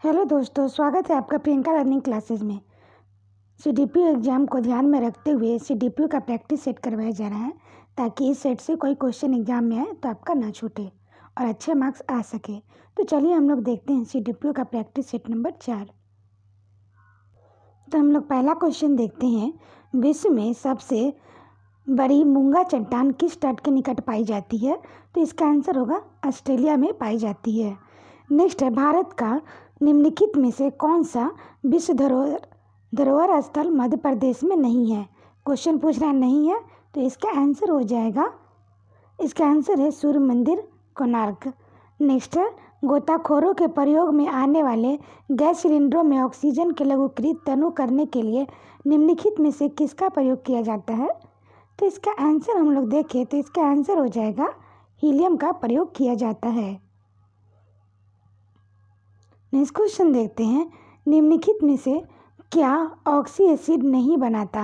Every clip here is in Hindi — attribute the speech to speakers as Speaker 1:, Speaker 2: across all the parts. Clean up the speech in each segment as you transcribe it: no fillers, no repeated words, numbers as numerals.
Speaker 1: हेलो दोस्तों, स्वागत है आपका प्रियंका लर्निंग क्लासेज में। सीडीपीयू एग्ज़ाम को ध्यान में रखते हुए सीडीपीयू का प्रैक्टिस सेट करवाया जा रहा है ताकि इस सेट से कोई क्वेश्चन एग्जाम में आए तो आपका ना छूटे और अच्छे मार्क्स आ सके। तो चलिए हम लोग देखते हैं सीडीपीयू का प्रैक्टिस सेट नंबर 4। तो हम लोग पहला क्वेश्चन देखते हैं। विश्व में सबसे बड़ी मूंगा चट्टान किस तट के निकट पाई जाती है? तो इसका आंसर होगा ऑस्ट्रेलिया में पाई जाती है। नेक्स्ट है, भारत का निम्नलिखित में से कौन सा विश्व धरोहर स्थल मध्य प्रदेश में नहीं है? क्वेश्चन पूछ रहा नहीं है तो इसका आंसर हो जाएगा, इसका आंसर है सूर्य मंदिर, कोणार्क। नेक्स्ट है, गोताखोरों के प्रयोग में आने वाले गैस सिलेंडरों में ऑक्सीजन के लघुकृत तनु करने के लिए निम्नलिखित में से किसका प्रयोग किया जाता है? तो इसका आंसर हम लोग देखें तो इसका आंसर हो जाएगा हीलियम का प्रयोग किया जाता है। नेक्स्ट क्वेश्चन देखते हैं। निम्नलिखित में से क्या ऑक्सी एसिड नहीं बनाता?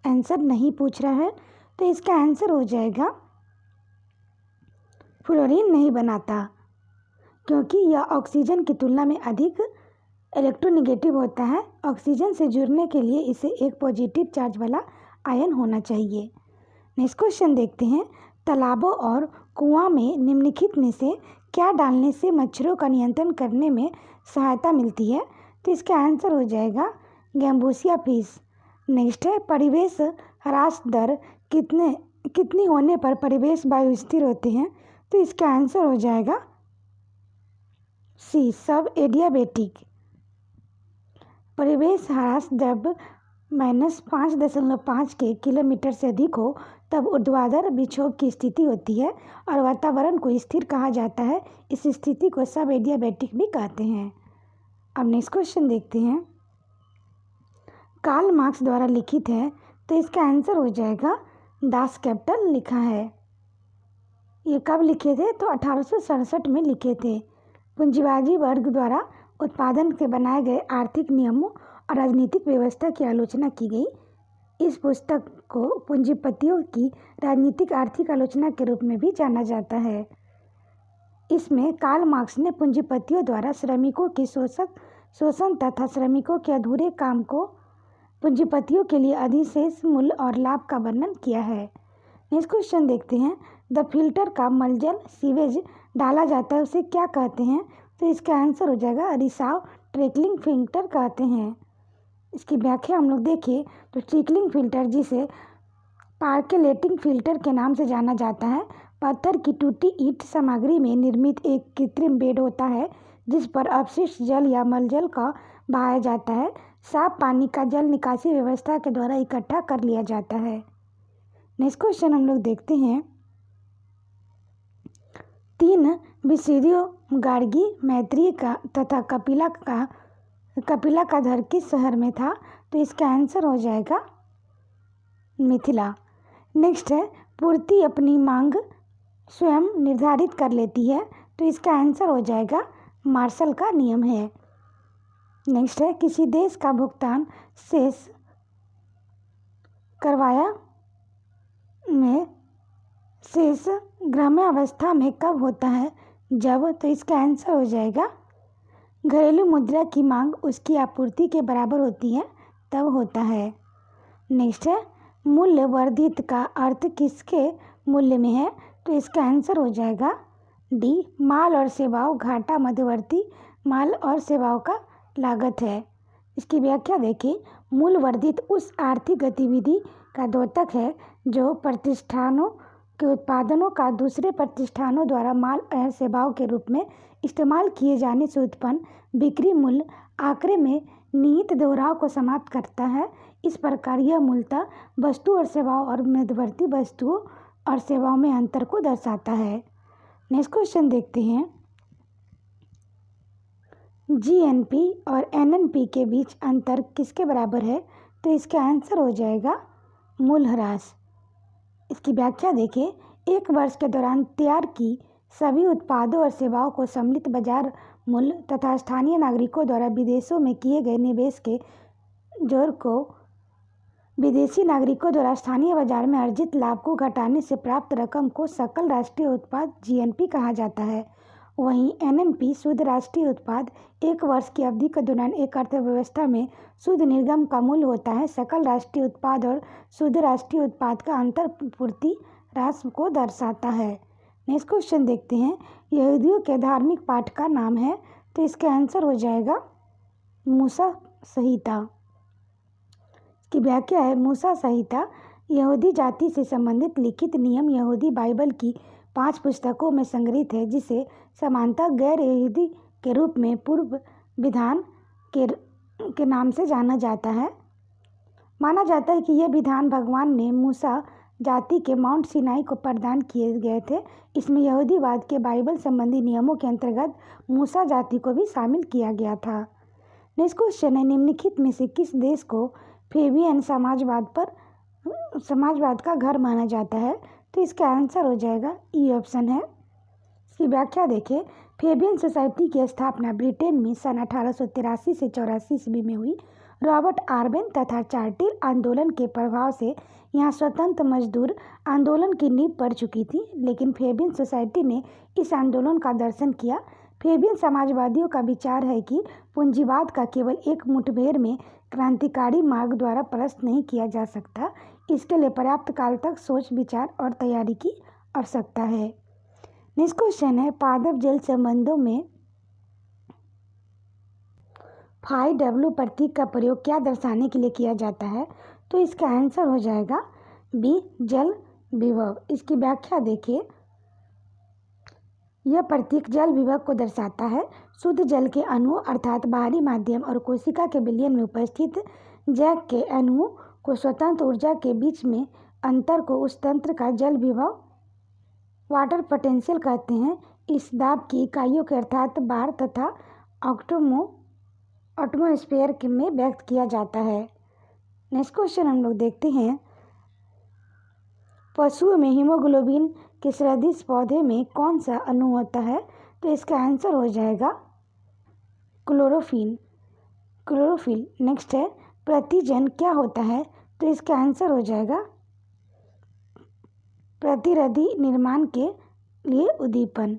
Speaker 1: आंसर नहीं पूछ रहा है तो इसका आंसर हो जाएगा फ्लोरीन नहीं बनाता, क्योंकि यह ऑक्सीजन की तुलना में अधिक इलेक्ट्रोनेगेटिव होता है। ऑक्सीजन से जुड़ने के लिए इसे एक पॉजिटिव चार्ज वाला आयन होना चाहिए। नेक्स्ट क्वेश्चन देखते हैं। तालाबों और कुआं में निम्नलिखित में से क्या डालने से मच्छरों का नियंत्रण करने में सहायता मिलती है? तो इसका आंसर हो जाएगा गैम्बूसिया फिश। नेक्स्ट है, परिवेश ह्रास दर कितनी होने पर परिवेश वायु स्थिर होते हैं? तो इसका आंसर हो जाएगा सी, सब एडियाबेटिक। परिवेश ह्रास जब -5.5 के किलोमीटर से अधिक हो तब ऊर्ध्वाधर विक्षोभ की स्थिति होती है और वातावरण को स्थिर कहा जाता है। इस स्थिति को सब एडियाबेटिक भी कहते हैं। अब नेक्स्ट क्वेश्चन देखते हैं। कार्ल मार्क्स द्वारा लिखित है तो इसका आंसर हो जाएगा दास कैपिटल लिखा है। ये कब लिखे थे? तो 1867 में लिखे थे। पूंजीवादी वर्ग द्वारा उत्पादन के बनाए गए आर्थिक नियमों और राजनीतिक व्यवस्था की आलोचना की गई। इस पुस्तक को पूंजीपतियों की राजनीतिक आर्थिक आलोचना के रूप में भी जाना जाता है। इसमें कार्ल मार्क्स ने पूंजीपतियों द्वारा श्रमिकों की शोषण तथा श्रमिकों के अधूरे काम को पूंजीपतियों के लिए अधिशेष मूल्य और लाभ का वर्णन किया है। नेक्स्ट क्वेश्चन देखते हैं। द फिल्टर का मलजल सीवेज डाला जाता है उसे क्या कहते हैं? तो इसका आंसर हो जाएगा रिसाव ट्रिकलिंग फिल्टर कहते हैं। इसकी व्याख्या हम लोग देखिए तो ट्रिकलिंग फिल्टर, जिसे पार्केलेटिंग फिल्टर के नाम से जाना जाता है, पत्थर की टूटी ईंट सामग्री में निर्मित एक कृत्रिम बेड होता है जिस पर अपशिष्ट जल या मलजल का बहाया जाता है। साफ पानी का जल निकासी व्यवस्था के द्वारा इकट्ठा कर लिया जाता है। नेक्स्ट क्वेश्चन हम लोग देखते हैं। 3 विसिरियों गार्गी, मैत्रेय का तथा कपिला का घर किस शहर में था? तो इसका आंसर हो जाएगा मिथिला। नेक्स्ट है, पूर्ति अपनी मांग स्वयं निर्धारित कर लेती है तो इसका आंसर हो जाएगा मार्शल का नियम है। नेक्स्ट है, किसी देश का भुगतान शेष करवाया में शेष ग्राम्यावस्था में कब होता है? जब। तो इसका आंसर हो जाएगा घरेलू मुद्रा की मांग उसकी आपूर्ति के बराबर होती है तब होता है। नेक्स्ट है, मूल्य वर्धित का अर्थ किसके मूल्य में है? तो इसका आंसर हो जाएगा डी, माल और सेवाओं घाटा मध्यवर्ती माल और सेवाओं का लागत है। इसकी व्याख्या देखें। मूल्य वर्धित उस आर्थिक गतिविधि का द्योतक है जो प्रतिष्ठानों के उत्पादनों का दूसरे प्रतिष्ठानों द्वारा माल और सेवाओं के रूप में इस्तेमाल किए जाने से उत्पन्न बिक्री मूल्य आंकड़े में निहित दोहराव को समाप्त करता है। इस प्रकार यह मूलतः वस्तु और सेवाओं और मध्यवर्ती वस्तुओं और सेवाओं में अंतर को दर्शाता है। नेक्स्ट क्वेश्चन देखते हैं। जीएनपी और एनएनपी के बीच अंतर किसके बराबर है? तो इसका आंसर हो जाएगा मूल्य ह्रास। इसकी व्याख्या देखें। एक वर्ष के दौरान तैयार की सभी उत्पादों और सेवाओं को सम्मिलित बाजार मूल्य तथा स्थानीय नागरिकों द्वारा विदेशों में किए गए निवेश के जोड़ को विदेशी नागरिकों द्वारा स्थानीय बाजार में अर्जित लाभ को घटाने से प्राप्त रकम को सकल राष्ट्रीय उत्पाद जीएनपी कहा जाता है। वहीं एनएनपी शुद्ध राष्ट्रीय उत्पाद 1 वर्ष की अवधि के दौरान एक अर्थव्यवस्था में शुद्ध निर्गम का मूल्य होता है। सकल राष्ट्रीय उत्पाद और शुद्ध राष्ट्रीय उत्पाद का अंतर पूर्ति राशि को दर्शाता है। नेक्स्ट क्वेश्चन देखते हैं, यहूदियों के धार्मिक पाठ का नाम है, तो इसका आंसर हो जाएगा मूसा संहिता। इसकी व्याख्या है, मूसा संहिता यहूदी जाति से संबंधित लिखित नियम यहूदी बाइबल की 5 पुस्तकों में संग्रहित है, जिसे सामान्यतः गैर यहूदी के रूप में पूर्व विधान के नाम से जाना जाता है। माना जाता है कि यह विधान भगवान ने मूसा जाति के माउंट सिनाई को प्रदान किए गए थे। इसमें यहूदीवाद के बाइबल संबंधी नियमों के अंतर्गत मूसा जाति को भी शामिल किया गया था। नेक्स्ट क्वेश्चन है, निम्नलिखित में से किस देश को फेबियन समाजवाद का घर माना जाता है, तो इसका आंसर हो जाएगा ई ऑप्शन है। इसकी व्याख्या देखें, फेबियन सोसाइटी की स्थापना ब्रिटेन में सन 1883 से 84 ईस्वी में हुई। रॉबर्ट आर्बेन तथा चार्टिल आंदोलन के प्रभाव से यहाँ स्वतंत्र मजदूर आंदोलन की नींव पड़ चुकी थी, लेकिन फेबियन सोसाइटी ने इस आंदोलन का दर्शन किया। फेबियन समाजवादियों का विचार है कि पूंजीवाद का केवल एक मुठभेड़ में क्रांतिकारी मार्ग द्वारा परास्त नहीं किया जा सकता। इसके लिए पर्याप्त काल तक सोच, विचार और तैयारी की आवश्यकता है। नेक्स्ट क्वेश्चन है, पादप जल संबंधों में फाई डब्ल्यू प्रतीक का प्रयोग क्या दर्शाने के लिए किया जाता है, तो इसका आंसर हो जाएगा बी जल विभव। इसकी व्याख्या देखिए, यह प्रतीक जल विभव को दर्शाता है। शुद्ध जल के अणुओं अर्थात बाहरी माध्यम और कोशिका के विलयन में उपस्थित जैक के अणुओं को स्वतंत्र ऊर्जा के बीच में अंतर को उस तंत्र का जल विभव वाटर पोटेंशियल कहते हैं। इस दाब की इकाइयों के अर्थात बार तथा एटमॉस्फेयर में व्यक्त किया जाता है। नेक्स्ट क्वेश्चन हम लोग देखते हैं, पशुओं में हीमोग्लोबिन के सदृश पौधे में कौन सा अणु होता है, तो इसका आंसर हो जाएगा क्लोरोफिल। नेक्स्ट है, प्रतिजन क्या होता है, तो इसका आंसर हो जाएगा प्रतिरधि निर्माण के लिए उद्दीपन।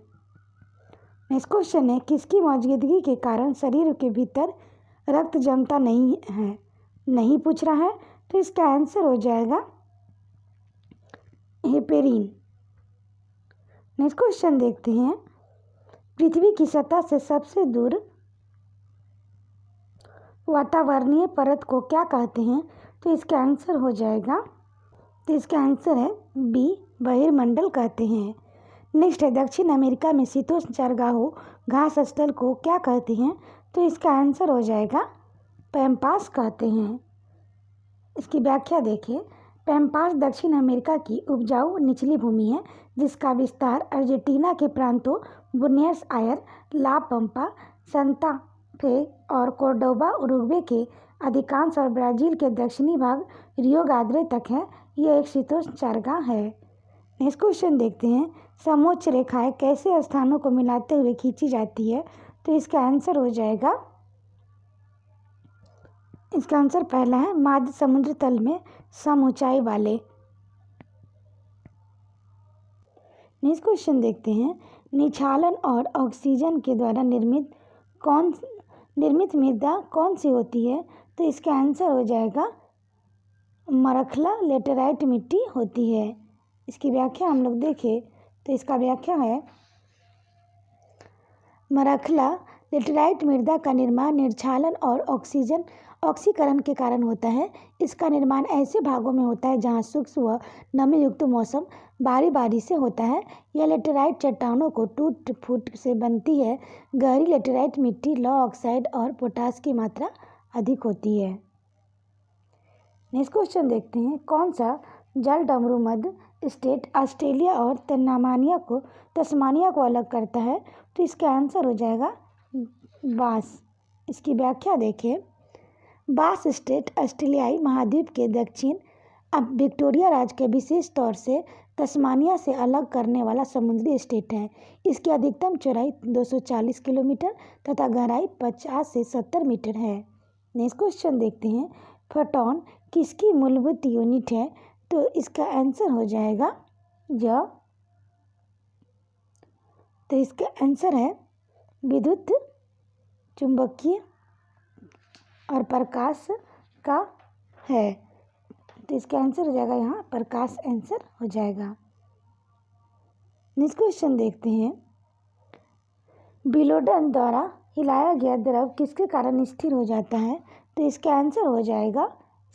Speaker 1: नेक्स्ट क्वेश्चन है, किसकी मौजूदगी के कारण शरीर के भीतर रक्त जमता नहीं है, नहीं पूछ रहा है, तो इसका आंसर हो जाएगा हेपेरिन। नेक्स्ट क्वेश्चन देखते हैं, पृथ्वी की सतह से सबसे दूर वातावरणीय परत को क्या कहते हैं, तो इसका आंसर हो जाएगा, तो इसका आंसर है बी बहिर्मंडल कहते हैं। नेक्स्ट है, दक्षिण अमेरिका में शीतोष्ण चरगाहों घास स्थल को क्या कहते हैं, तो इसका आंसर हो जाएगा पैम्पास कहते हैं। इसकी व्याख्या देखिए, पैम्पास दक्षिण अमेरिका की उपजाऊ निचली भूमि है, जिसका विस्तार अर्जेंटीना के प्रांतों बुएनोस आयर्स, ला पम्पा, सांता फे और कोर्डोबा, उरुग्वे के अधिकांश और ब्राज़ील के दक्षिणी भाग रियो ग्रांडे तक है। यह एक शीतोष्ण चरागाह है। नेक्स्ट क्वेश्चन देखते हैं, समोच्च रेखाएं कैसे स्थानों को मिलाते हुए खींची जाती है, तो इसका आंसर हो जाएगा, इसका आंसर पहला है माध्य समुद्र तल में सम ऊंचाई वाले। नेक्स्ट क्वेश्चन देखते हैं, निक्षालन और ऑक्सीजन के द्वारा निर्मित मृदा कौन सी होती है, तो इसका आंसर हो जाएगा मरखला लेटेराइट मिट्टी होती है। इसकी व्याख्या हम लोग देखें तो इसका व्याख्या है, मरखला लेटेराइट मृदा का निर्माण निक्षालन और ऑक्सीकरण के कारण होता है। इसका निर्माण ऐसे भागों में होता है जहां सूक्ष्म व नमी युक्त मौसम बारी बारी से होता है। यह लेटेराइट चट्टानों को टूट फूट से बनती है। गहरी लेटेराइट मिट्टी लौह ऑक्साइड और पोटास की मात्रा अधिक होती है। नेक्स्ट क्वेश्चन देखते हैं, कौन सा जल डमरू मध्य स्टेट ऑस्ट्रेलिया और तस्मानिया को अलग करता है, तो इसका आंसर हो जाएगा बास। इसकी व्याख्या देखें, बास स्टेट ऑस्ट्रेलियाई महाद्वीप के दक्षिण अब विक्टोरिया राज्य के विशेष तौर से तस्मानिया से अलग करने वाला समुद्री स्टेट है। इसकी अधिकतम चौड़ाई 240 किलोमीटर तथा गहराई 50 से 70 मीटर है। नेक्स्ट क्वेश्चन देखते हैं, फोटॉन किसकी मूलभूत यूनिट है, तो इसका आंसर हो जाएगा तो इसका आंसर है विद्युत चुंबकीय और प्रकाश का है। तो इसका आंसर हो जाएगा यहाँ प्रकाश आंसर हो जाएगा। नेक्स्ट क्वेश्चन देखते हैं। बिलोडन द्वारा हिलाया गया द्रव किसके कारण स्थिर हो जाता है? तो इसका आंसर हो जाएगा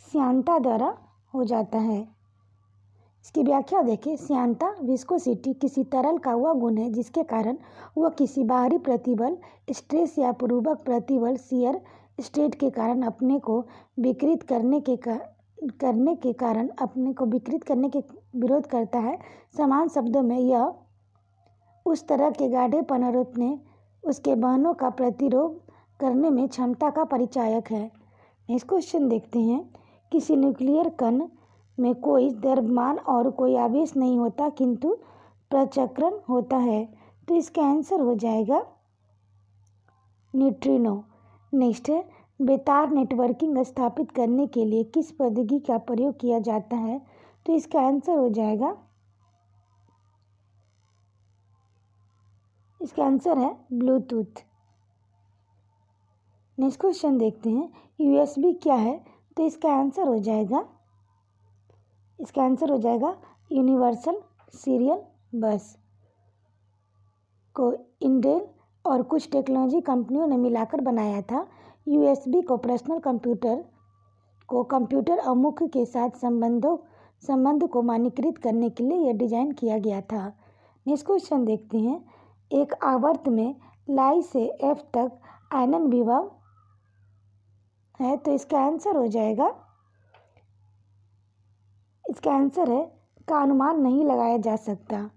Speaker 1: श्यानता द्वारा हो जाता है। इसकी व्याख्या देखिए। श्यानता विस्कोसिटी किसी तरल का वह गुण है जिसके कारण वह किसी बाहरी प्रतिबल स्ट्रेस या पूर्वक प्रतिबल शियर स्ट्रेस के कारण अपने को विकृत करने के विरोध करता है। समान शब्दों में यह उस तरह के गाढ़ेपन और अपने उसके बहनों का प्रतिरोध करने में क्षमता का परिचायक है। नेक्स्ट क्वेश्चन देखते हैं। किसी न्यूक्लियर कण में कोई द्रव्यमान और कोई आवेश नहीं होता किंतु प्रचक्रण होता है। तो इसका आंसर हो जाएगा न्यूट्रिनो। नेक्स्ट है बेतार नेटवर्किंग स्थापित करने के लिए किस प्रौद्योगिकी का प्रयोग किया जाता है? तो इसका आंसर हो जाएगा, इसका आंसर है ब्लूटूथ। नेक्स्ट क्वेश्चन देखते हैं। यूएसबी क्या है? तो इसका आंसर हो जाएगा, इसका आंसर हो जाएगा यूनिवर्सल सीरियल बस को इंटेल और कुछ टेक्नोलॉजी कंपनियों ने मिलाकर बनाया था। यूएसबी को पर्सनल कंप्यूटर और मुख्य के साथ संबंध को मानकीकृत करने के लिए यह डिजाइन किया गया था। नेक्स्ट क्वेश्चन देखते हैं। एक आवर्त में लाई से एफ तक आयनन विभव है। तो इसका आंसर हो जाएगा, इसका आंसर है का अनुमान नहीं लगाया जा सकता।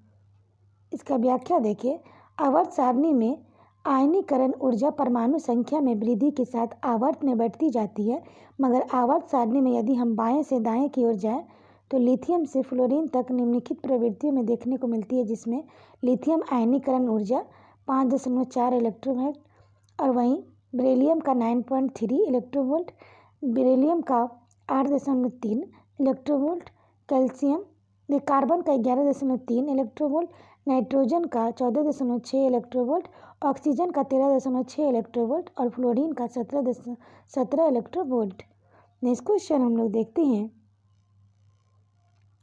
Speaker 1: इसका व्याख्या देखिए। आवर्त सारणी में आयनीकरण ऊर्जा परमाणु संख्या में वृद्धि के साथ आवर्त में बढ़ती जाती है, मगर आवर्त सारणी में यदि हम बाएं से दाएं की ओर जाएं तो लिथियम से फ्लोरीन तक निम्नलिखित प्रवृत्तियों में देखने को मिलती है, जिसमें लिथियम आयनीकरण ऊर्जा 5.4 इलेक्ट्रोवोल्ट और वहीं बेरिलियम का 9.3 इलेक्ट्रोवोल्ट, बेरिलियम का 8.3 इलेक्ट्रोवोल्ट, कार्बन का 11.3 इलेक्ट्रोवोल्ट, नाइट्रोजन का 14.6 इलेक्ट्रोवोल्ट, ऑक्सीजन का 13.6 इलेक्ट्रोवोल्ट और फ्लोरीन का 17 इलेक्ट्रोवोल्ट। नेक्स्ट क्वेश्चन हम लोग देखते हैं।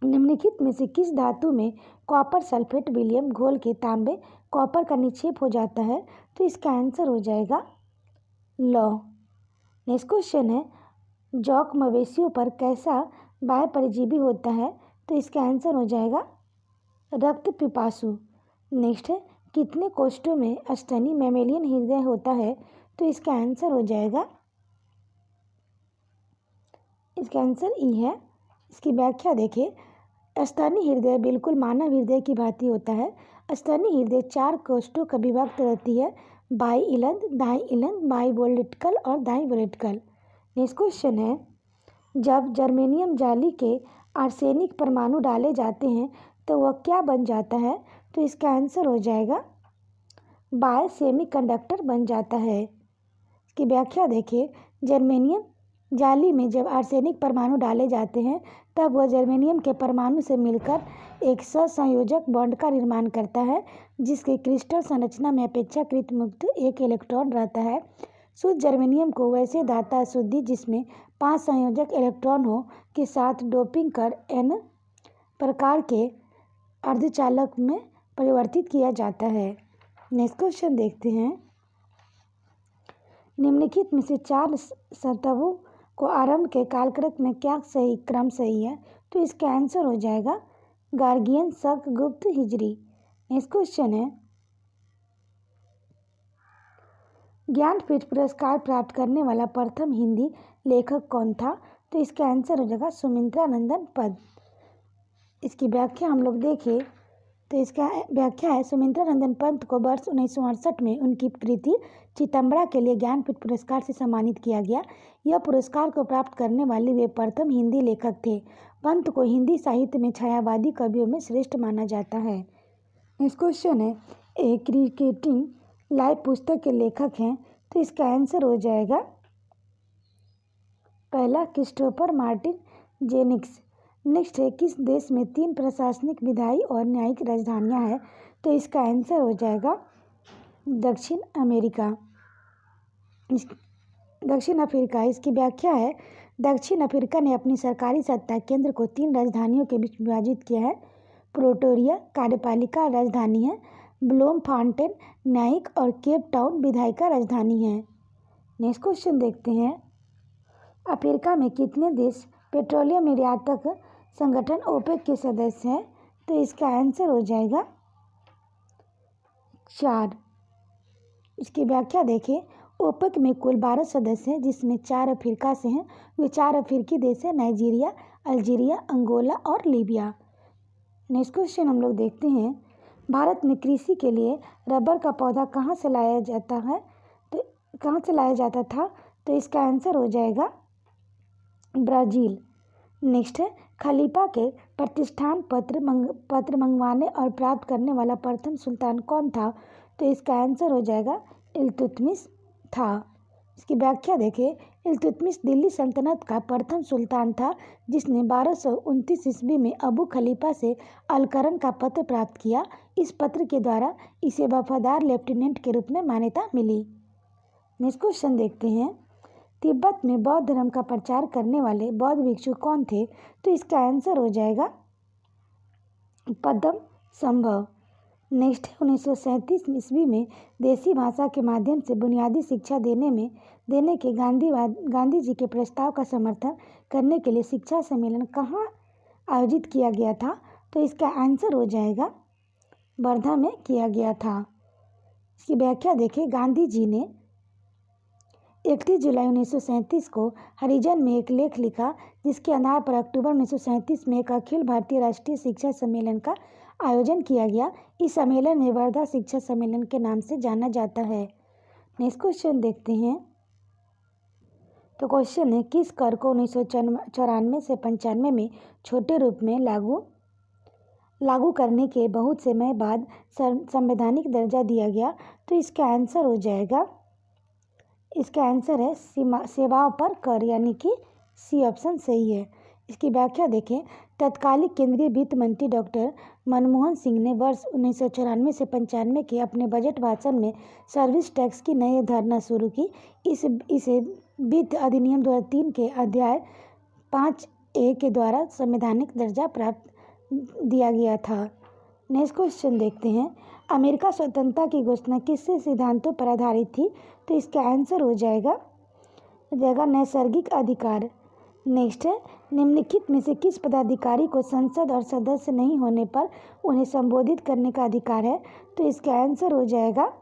Speaker 1: निम्नलिखित में से किस धातु में कॉपर सल्फेट विलियम घोल के तांबे कॉपर का निक्षेप हो जाता है? तो इसका आंसर हो जाएगा लौ। नेक्स्ट क्वेश्चन है। जौक मवेशियों पर कैसा बाह्य परजीवी होता है? तो इसका आंसर हो जाएगा रक्त पिपासु। नेक्स्ट है कितने कोष्ठों में स्तनी मैमेलियन हृदय होता है? तो इसका आंसर हो जाएगा, इसका आंसर ई है। इसकी व्याख्या देखिए। स्तनी हृदय बिल्कुल मानव हृदय की भांति होता है। स्तनी हृदय 4 कोष्ठों का विभक्त रहती है, बाई इलंद, दाई इलंद, बाई वोल्टिकल और दाई वोल्टिकल। नेक्स्ट क्वेश्चन है। जब जर्मेनियम जाली के आर्सेनिक परमाणु डाले जाते हैं तो वह क्या बन जाता है? तो इसका आंसर हो जाएगा बाय सेमीकंडक्टर बन जाता है। इसकी व्याख्या देखिए। जर्मेनियम जाली में जब आर्सेनिक परमाणु डाले जाते हैं तब वह जर्मेनियम के परमाणु से मिलकर एक सहसंयोजक बॉन्ड का निर्माण करता है, जिसके क्रिस्टल संरचना में अपेक्षाकृत मुक्त एक इलेक्ट्रॉन रहता है। शुद्ध जर्मेनियम को वैसे धातु अशुद्धि जिसमें 5 संयोजक इलेक्ट्रॉन हो के साथ डोपिंग कर n प्रकार के अर्धचालक में परिवर्तित किया जाता है। नेक्स्ट क्वेश्चन देखते हैं। निम्नलिखित में से 4 सतहों को आरंभ के कालक्रम में क्या सही क्रम सही है? तो इसका आंसर हो जाएगा गार्गियन, शक, गुप्त, हिजरी। नेक्स्ट क्वेश्चन है। ज्ञानपीठ पुरस्कार प्राप्त करने वाला प्रथम हिंदी लेखक कौन था? तो इसका आंसर हो जाएगा सुमित्रानंदन पद। इसकी व्याख्या हम लोग देखें तो इसका व्याख्या है। सुमित्रानंदन पंत को वर्ष 1968 में उनकी कृति चितंबरा के लिए ज्ञानपीठ पुरस्कार से सम्मानित किया गया। यह पुरस्कार को प्राप्त करने वाले वे प्रथम हिंदी लेखक थे। पंत को हिंदी साहित्य में छायावादी कवियों में श्रेष्ठ माना जाता है। नेक्स्ट क्वेश्चन है। ए क्रिकेटिंग लाइव पुस्तक के लेखक हैं, तो इसका आंसर हो जाएगा पहला क्रिस्टोफर मार्टिन जेनिक्स। नेक्स्ट है। किस देश में 3 प्रशासनिक, विधायी और न्यायिक राजधानियां हैं? तो इसका आंसर हो जाएगा दक्षिण अमेरिका। दक्षिण अफ्रीका। इसकी व्याख्या है, दक्षिण अफ्रीका ने अपनी सरकारी सत्ता केंद्र को 3 राजधानियों के बीच विभाजित किया है। प्रिटोरिया कार्यपालिका राजधानी है, ब्लोमफॉन्टेन न्यायिक और केप टाउन विधायिका राजधानी है। नेक्स्ट क्वेश्चन देखते हैं, अफ्रीका में कितने देश पेट्रोलियम निर्यातक संगठन ओपेक के सदस्य हैं? तो इसका आंसर हो जाएगा 4। इसकी व्याख्या देखें, ओपेक में कुल 12 सदस्य हैं, जिसमें 4 अफ्रीका से हैं। वे 4 अफ्रीकी देश हैं, नाइजीरिया, अल्जीरिया, अंगोला और लीबिया। नेक्स्ट क्वेश्चन हम लोग देखते हैं, भारत में कृषि के लिए रबर का पौधा कहाँ से लाया जाता है? तो कहाँ से लाया जाता था? तो इसका आंसर हो जाएगा ब्राज़ील। नेक्स्ट है, खलीफा के प्रतिष्ठान पत्र मंगवाने और प्राप्त करने वाला प्रथम सुल्तान कौन था? तो इसका आंसर हो जाएगा इल्तुतमिश था। इसकी व्याख्या देखें, इल्तुतमिश दिल्ली सल्तनत का प्रथम सुल्तान था, जिसने 1229 ईस्वी में अबू खलीफा से अलकरन का पत्र प्राप्त किया। इस पत्र के द्वारा इसे वफादार लेफ्टिनेंट के रूप में मान्यता मिली। नेक्स्ट क्वेश्चन देखते हैं, तिब्बत में बौद्ध धर्म का प्रचार करने वाले बौद्ध भिक्षु कौन थे? तो इसका आंसर हो जाएगा पद्म संभव। नेक्स्ट है, 1937 ईस्वी में देसी भाषा के माध्यम से बुनियादी शिक्षा देने के गांधी जी के प्रस्ताव का समर्थन करने के लिए शिक्षा सम्मेलन कहाँ आयोजित किया गया था? तो इसका आंसर हो जाएगा वर्धा में किया गया था। इसकी व्याख्या देखें, गांधी जी ने 31 जुलाई 1937 को हरिजन में एक लेख लिखा, जिसके आधार पर अक्टूबर 1937 में एक अखिल भारतीय राष्ट्रीय शिक्षा सम्मेलन का आयोजन किया गया। इस सम्मेलन में वर्धा शिक्षा सम्मेलन के नाम से जाना जाता है। नेक्स्ट क्वेश्चन देखते हैं, तो क्वेश्चन है, किस कर को 1994 से 95 में छोटे रूप में लागू करने के बहुत समय बाद संवैधानिक दर्जा दिया गया? तो इसका आंसर हो जाएगा, इसका आंसर है सेवाओं पर कर, यानी कि सी ऑप्शन सही है। इसकी व्याख्या देखें, तत्कालीन केंद्रीय वित्त मंत्री डॉक्टर मनमोहन सिंह ने वर्ष 1994 से 95 के अपने बजट भाषण में सर्विस टैक्स की नई अवधारणा शुरू की। इसे वित्त अधिनियम 2003 के अध्याय 5A के द्वारा संवैधानिक दर्जा प्राप्त दिया गया था। नेक्स्ट क्वेश्चन देखते हैं, अमेरिका स्वतंत्रता की घोषणा किस सिद्धांतों पर आधारित थी? तो इसका आंसर हो जाएगा नैसर्गिक अधिकार। नेक्स्ट है, निम्नलिखित में से किस पदाधिकारी को संसद और सदस्य नहीं होने पर उन्हें संबोधित करने का अधिकार है? तो इसका आंसर हो जाएगा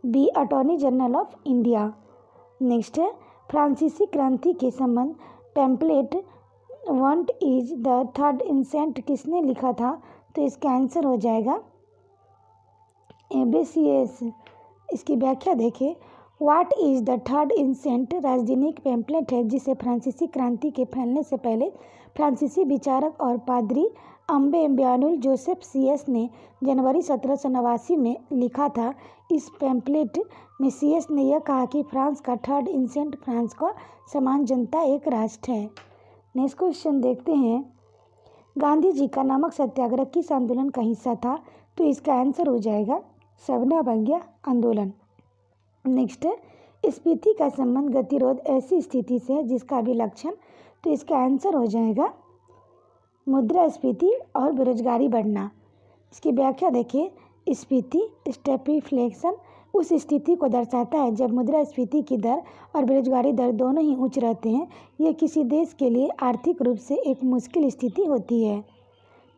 Speaker 1: B, attorney general of India. Next है, फ्रांसीसी क्रांति के संबंध pamphlet what is the third estate किसने लिखा था? तो इसका आंसर हो जाएगा एबेसियस। इसकी व्याख्या देखें, व्हाट इज द थर्ड इंसेंट राजनीतिक पैम्पलेट है, जिसे फ्रांसीसी क्रांति के फैलने से पहले फ्रांसीसी विचारक और पादरी अम्बेम्बयानुल जोसेफ सीएस ने जनवरी 1789 में लिखा था। इस पैम्पलेट में सीएस ने यह कहा कि फ्रांस का थर्ड इंसेंट फ्रांस का समान जनता एक राष्ट्र है। नेक्स्ट क्वेश्चन देखते हैं, गांधी जी का नमक सत्याग्रह किस आंदोलन का हिस्सा था? तो इसका आंसर हो जाएगा सविनय अवज्ञा आंदोलन। नेक्स्ट है, स्फीति का संबंध गतिरोध ऐसी स्थिति से है जिसका अभिलक्षण? तो इसका आंसर हो जाएगा मुद्रास्फीति और बेरोजगारी बढ़ना। इसकी व्याख्या देखिए, स्फीति स्टैग्फ्लेशन उस स्थिति को दर्शाता है जब मुद्रास्फीति की दर और बेरोजगारी दर दोनों ही उच्च रहते हैं। यह किसी देश के लिए आर्थिक रूप से एक मुश्किल स्थिति होती है।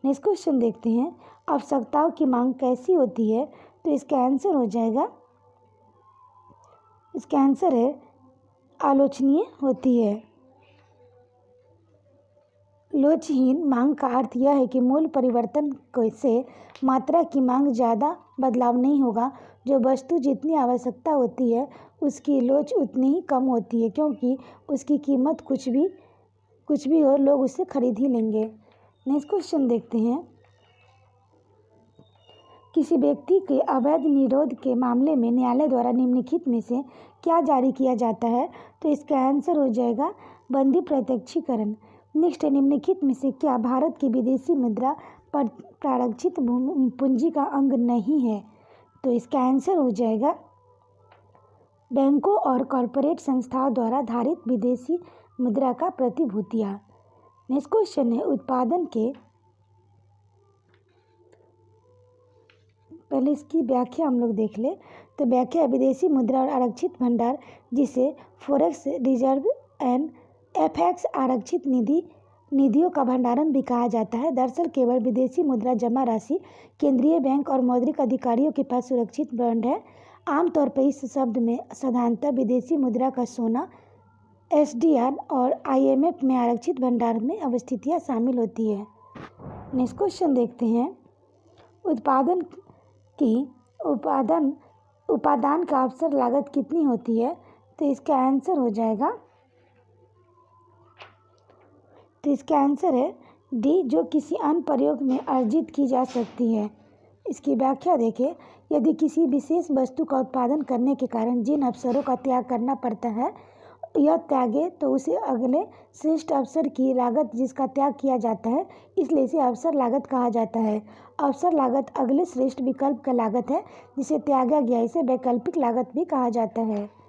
Speaker 1: नेक्स्ट क्वेश्चन देखते हैं, आवश्यकताओं की मांग कैसी होती है? तो इसका आंसर हो जाएगा, इसका आंसर है आलोचनीय होती है। लोचहीन मांग का अर्थ यह है कि मूल परिवर्तन से मात्रा की मांग ज़्यादा बदलाव नहीं होगा। जो वस्तु जितनी आवश्यकता होती है उसकी लोच उतनी ही कम होती है, क्योंकि उसकी कीमत कुछ भी हो लोग उसे खरीद ही लेंगे। नेक्स्ट क्वेश्चन देखते हैं, किसी व्यक्ति के अवैध निरोध के मामले में न्यायालय द्वारा निम्नलिखित में से क्या जारी किया जाता है? तो इसका आंसर हो जाएगा बंदी प्रत्यक्षीकरण। नेक्स्ट है, निम्नलिखित में से क्या भारत की विदेशी मुद्रा प्रारक्षित पूंजी का अंग नहीं है। तो इसका आंसर हो जाएगा बैंकों और कॉरपोरेट संस्थाओं द्वारा धारित विदेशी मुद्रा का प्रतिभूतियाँ। नेक्स्ट क्वेश्चन है उत्पादन के, पहले इसकी व्याख्या हम लोग देख ले। तो व्याख्या विदेशी मुद्रा और आरक्षित भंडार, जिसे फॉरेक्स रिजर्व एंड एफएक्स आरक्षित निधियों का भंडारण भी कहा जाता है। दरअसल केवल विदेशी मुद्रा जमा राशि केंद्रीय बैंक और मौद्रिक अधिकारियों के पास सुरक्षित बॉन्ड है। आमतौर पर इस शब्द में साधारणतः विदेशी मुद्रा का सोना, एसडीआर और आईएमएफ में आरक्षित भंडार में अवस्थितियाँ शामिल होती है। नेक्स्ट क्वेश्चन देखते हैं उपादान का अवसर लागत कितनी होती है। तो इसका आंसर है डी, जो किसी अन्य प्रयोग में अर्जित की जा सकती है। इसकी व्याख्या देखें। यदि किसी विशेष वस्तु का उत्पादन करने के कारण जिन अवसरों का त्याग करना पड़ता है यह त्यागे तो उसे अगले श्रेष्ठ अवसर की लागत जिसका त्याग किया जाता है, इसलिए इसे अवसर लागत कहा जाता है। अवसर लागत अगले श्रेष्ठ विकल्प का लागत है जिसे त्यागा गया, इसे वैकल्पिक लागत भी कहा जाता है।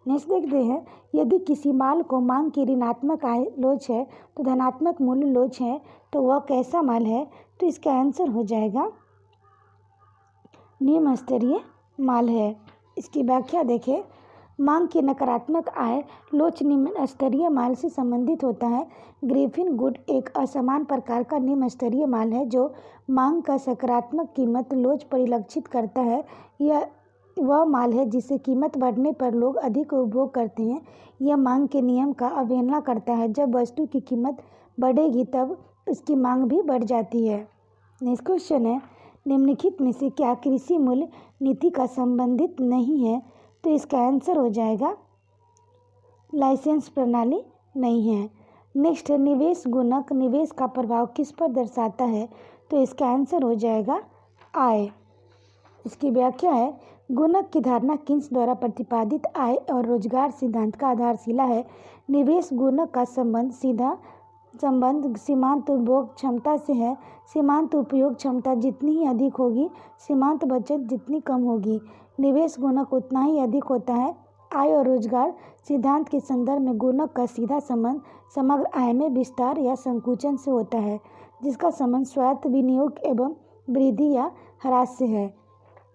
Speaker 1: नेक्स्ट देखते हैं यदि किसी माल को मांग की ऋणात्मक आय लोच है तो धनात्मक मूल्य लोच है, तो वह कैसा माल है। तो इसका आंसर हो जाएगा निम्न स्तरीय माल है। इसकी व्याख्या देखें। मांग की नकारात्मक आय लोच निम्न स्तरीय माल से संबंधित होता है। ग्रिफिन गुड एक असमान प्रकार का निम्न स्तरीय माल है जो मांग का सकारात्मक कीमत लोच परिलक्षित करता है। यह वह माल है जिसे कीमत बढ़ने पर लोग अधिक उपभोग करते हैं। यह मांग के नियम का अवहेलना करता है। जब वस्तु की कीमत बढ़ेगी तब उसकी मांग भी बढ़ जाती है। नेक्स्ट क्वेश्चन है निम्नलिखित में से क्या कृषि मूल्य नीति का संबंधित नहीं है। तो इसका आंसर हो जाएगा लाइसेंस प्रणाली नहीं है। नेक्स्ट है निवेश गुणक निवेश का प्रभाव किस पर दर्शाता है। तो इसका आंसर हो जाएगा आय। इसकी व्याख्या है गुणक की धारणा किन्स द्वारा प्रतिपादित आय और रोजगार सिद्धांत का आधारशिला है। निवेश गुणक का सीधा संबंध सीमांत उपभोग क्षमता से है। सीमांत उपयोग क्षमता जितनी ही अधिक होगी, सीमांत बचत जितनी कम होगी, निवेश गुणक उतना ही अधिक होता है। आय और रोजगार सिद्धांत के संदर्भ में गुणक का सीधा संबंध समग्र आय में विस्तार या संकुचन से होता है, जिसका संबंध स्वायत्त विनियोग एवं वृद्धि या ह्रास से है।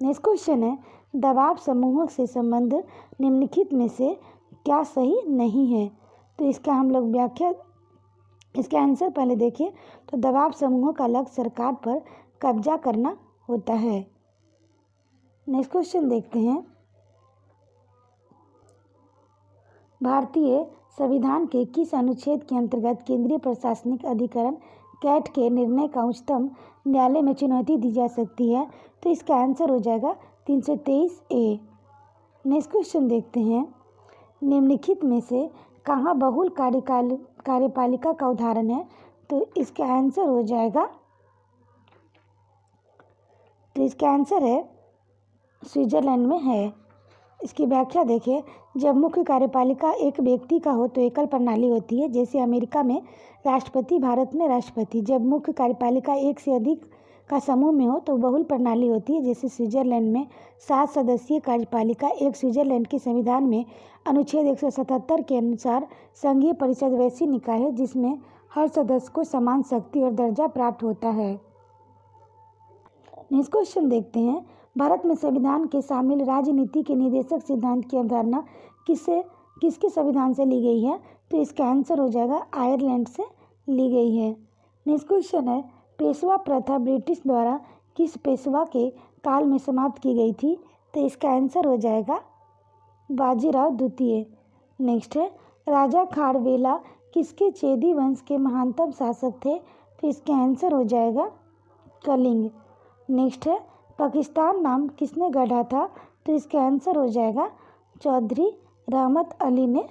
Speaker 1: नेक्स्ट क्वेश्चन है दबाव समूहों से संबंध निम्नलिखित में से क्या सही नहीं है। तो इसका हम लोग व्याख्या, इसका आंसर पहले देखिए। तो दबाव समूहों का लक्ष्य सरकार पर कब्जा करना होता है। नेक्स्ट क्वेश्चन देखते हैं भारतीय संविधान के किस अनुच्छेद के अंतर्गत केंद्रीय प्रशासनिक अधिकरण कैट के निर्णय का उच्चतम न्यायालय में चुनौती दी जा सकती है। तो इसका आंसर हो जाएगा 323A। नेक्स्ट क्वेश्चन देखते हैं निम्नलिखित में से कहाँ बहुल कार्यपालिका का उदाहरण है। तो इसका आंसर हो जाएगा, तो इसका आंसर है स्विट्जरलैंड में है। इसकी व्याख्या देखिए। जब मुख्य कार्यपालिका एक व्यक्ति का हो तो एकल प्रणाली होती है, जैसे अमेरिका में राष्ट्रपति, भारत में राष्ट्रपति। जब मुख्य कार्यपालिका एक से अधिक का समूह में हो तो बहुल प्रणाली होती है, जैसे स्विट्जरलैंड में 7 सदस्यीय कार्यपालिका। एक स्विट्जरलैंड के संविधान में अनुच्छेद 177 के अनुसार संघीय परिषद वैसी निकाय है जिसमें हर सदस्य को समान शक्ति और दर्जा प्राप्त होता है। नेक्स्ट क्वेश्चन देखते हैं भारत में संविधान के शामिल राजनीति के निर्देशक सिद्धांत की अवधारणा किसके संविधान से ली गई है। तो इसका आंसर हो जाएगा आयरलैंड से ली गई है। नेक्स्ट क्वेश्चन है पेशवा प्रथा ब्रिटिश द्वारा किस पेशवा के काल में समाप्त की गई थी। तो इसका आंसर हो जाएगा बाजीराव द्वितीय। नेक्स्ट है राजा खारवेला किसके चेदी वंश के महानतम शासक थे। तो इसका आंसर हो जाएगा कलिंग। नेक्स्ट है पाकिस्तान नाम किसने गढ़ा था। तो इसका आंसर हो जाएगा चौधरी रहमत अली ने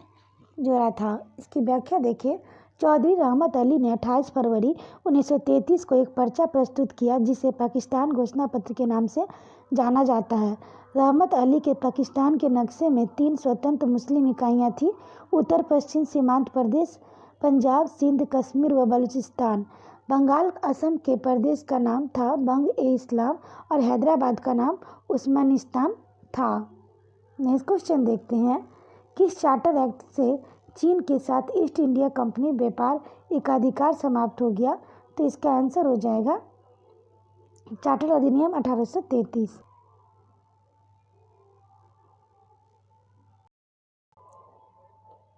Speaker 1: जोड़ा था। इसकी व्याख्या देखिए। चौधरी रहमत अली ने 28 फरवरी 1933 को एक पर्चा प्रस्तुत किया जिसे पाकिस्तान घोषणा पत्र के नाम से जाना जाता है। रहमत अली के पाकिस्तान के नक्शे में 3 स्वतंत्र मुस्लिम इकाइयाँ थीं: उत्तर पश्चिम सीमांत प्रदेश, पंजाब, सिंध, कश्मीर व बलूचिस्तान। बंगाल असम के प्रदेश का नाम था बंग-ए-इस्लाम और हैदराबाद का नाम उस्मानिस्तान था। नेक्स्ट क्वेश्चन देखते हैं, किस चार्टर एक्ट से चीन के साथ ईस्ट इंडिया कंपनी व्यापार एकाधिकार समाप्त हो गया? तो इसका आंसर हो जाएगा चार्टर अधिनियम 1833।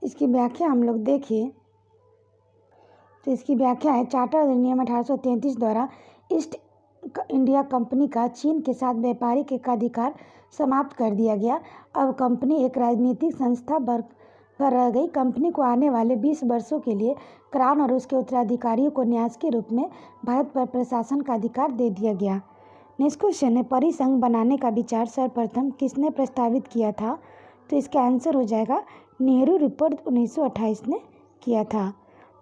Speaker 1: इसकी व्याख्या हम लोग देखें तो इसकी व्याख्या है, चार्टर अधिनियम 1833 द्वारा ईस्ट इंडिया कंपनी का चीन के साथ व्यापारिक एकाधिकार समाप्त कर दिया गया। अब कंपनी एक राजनीतिक संस्था पर रह गई। कंपनी को आने वाले 20 वर्षों के लिए क्राउन और उसके उत्तराधिकारियों को न्यास के रूप में भारत पर प्रशासन का अधिकार दे दिया गया। नेक्स्ट क्वेश्चन है, परिसंघ बनाने का विचार सर्वप्रथम किसने प्रस्तावित किया था? तो इसका आंसर हो जाएगा नेहरू रिपोर्ट 1928 ने किया था।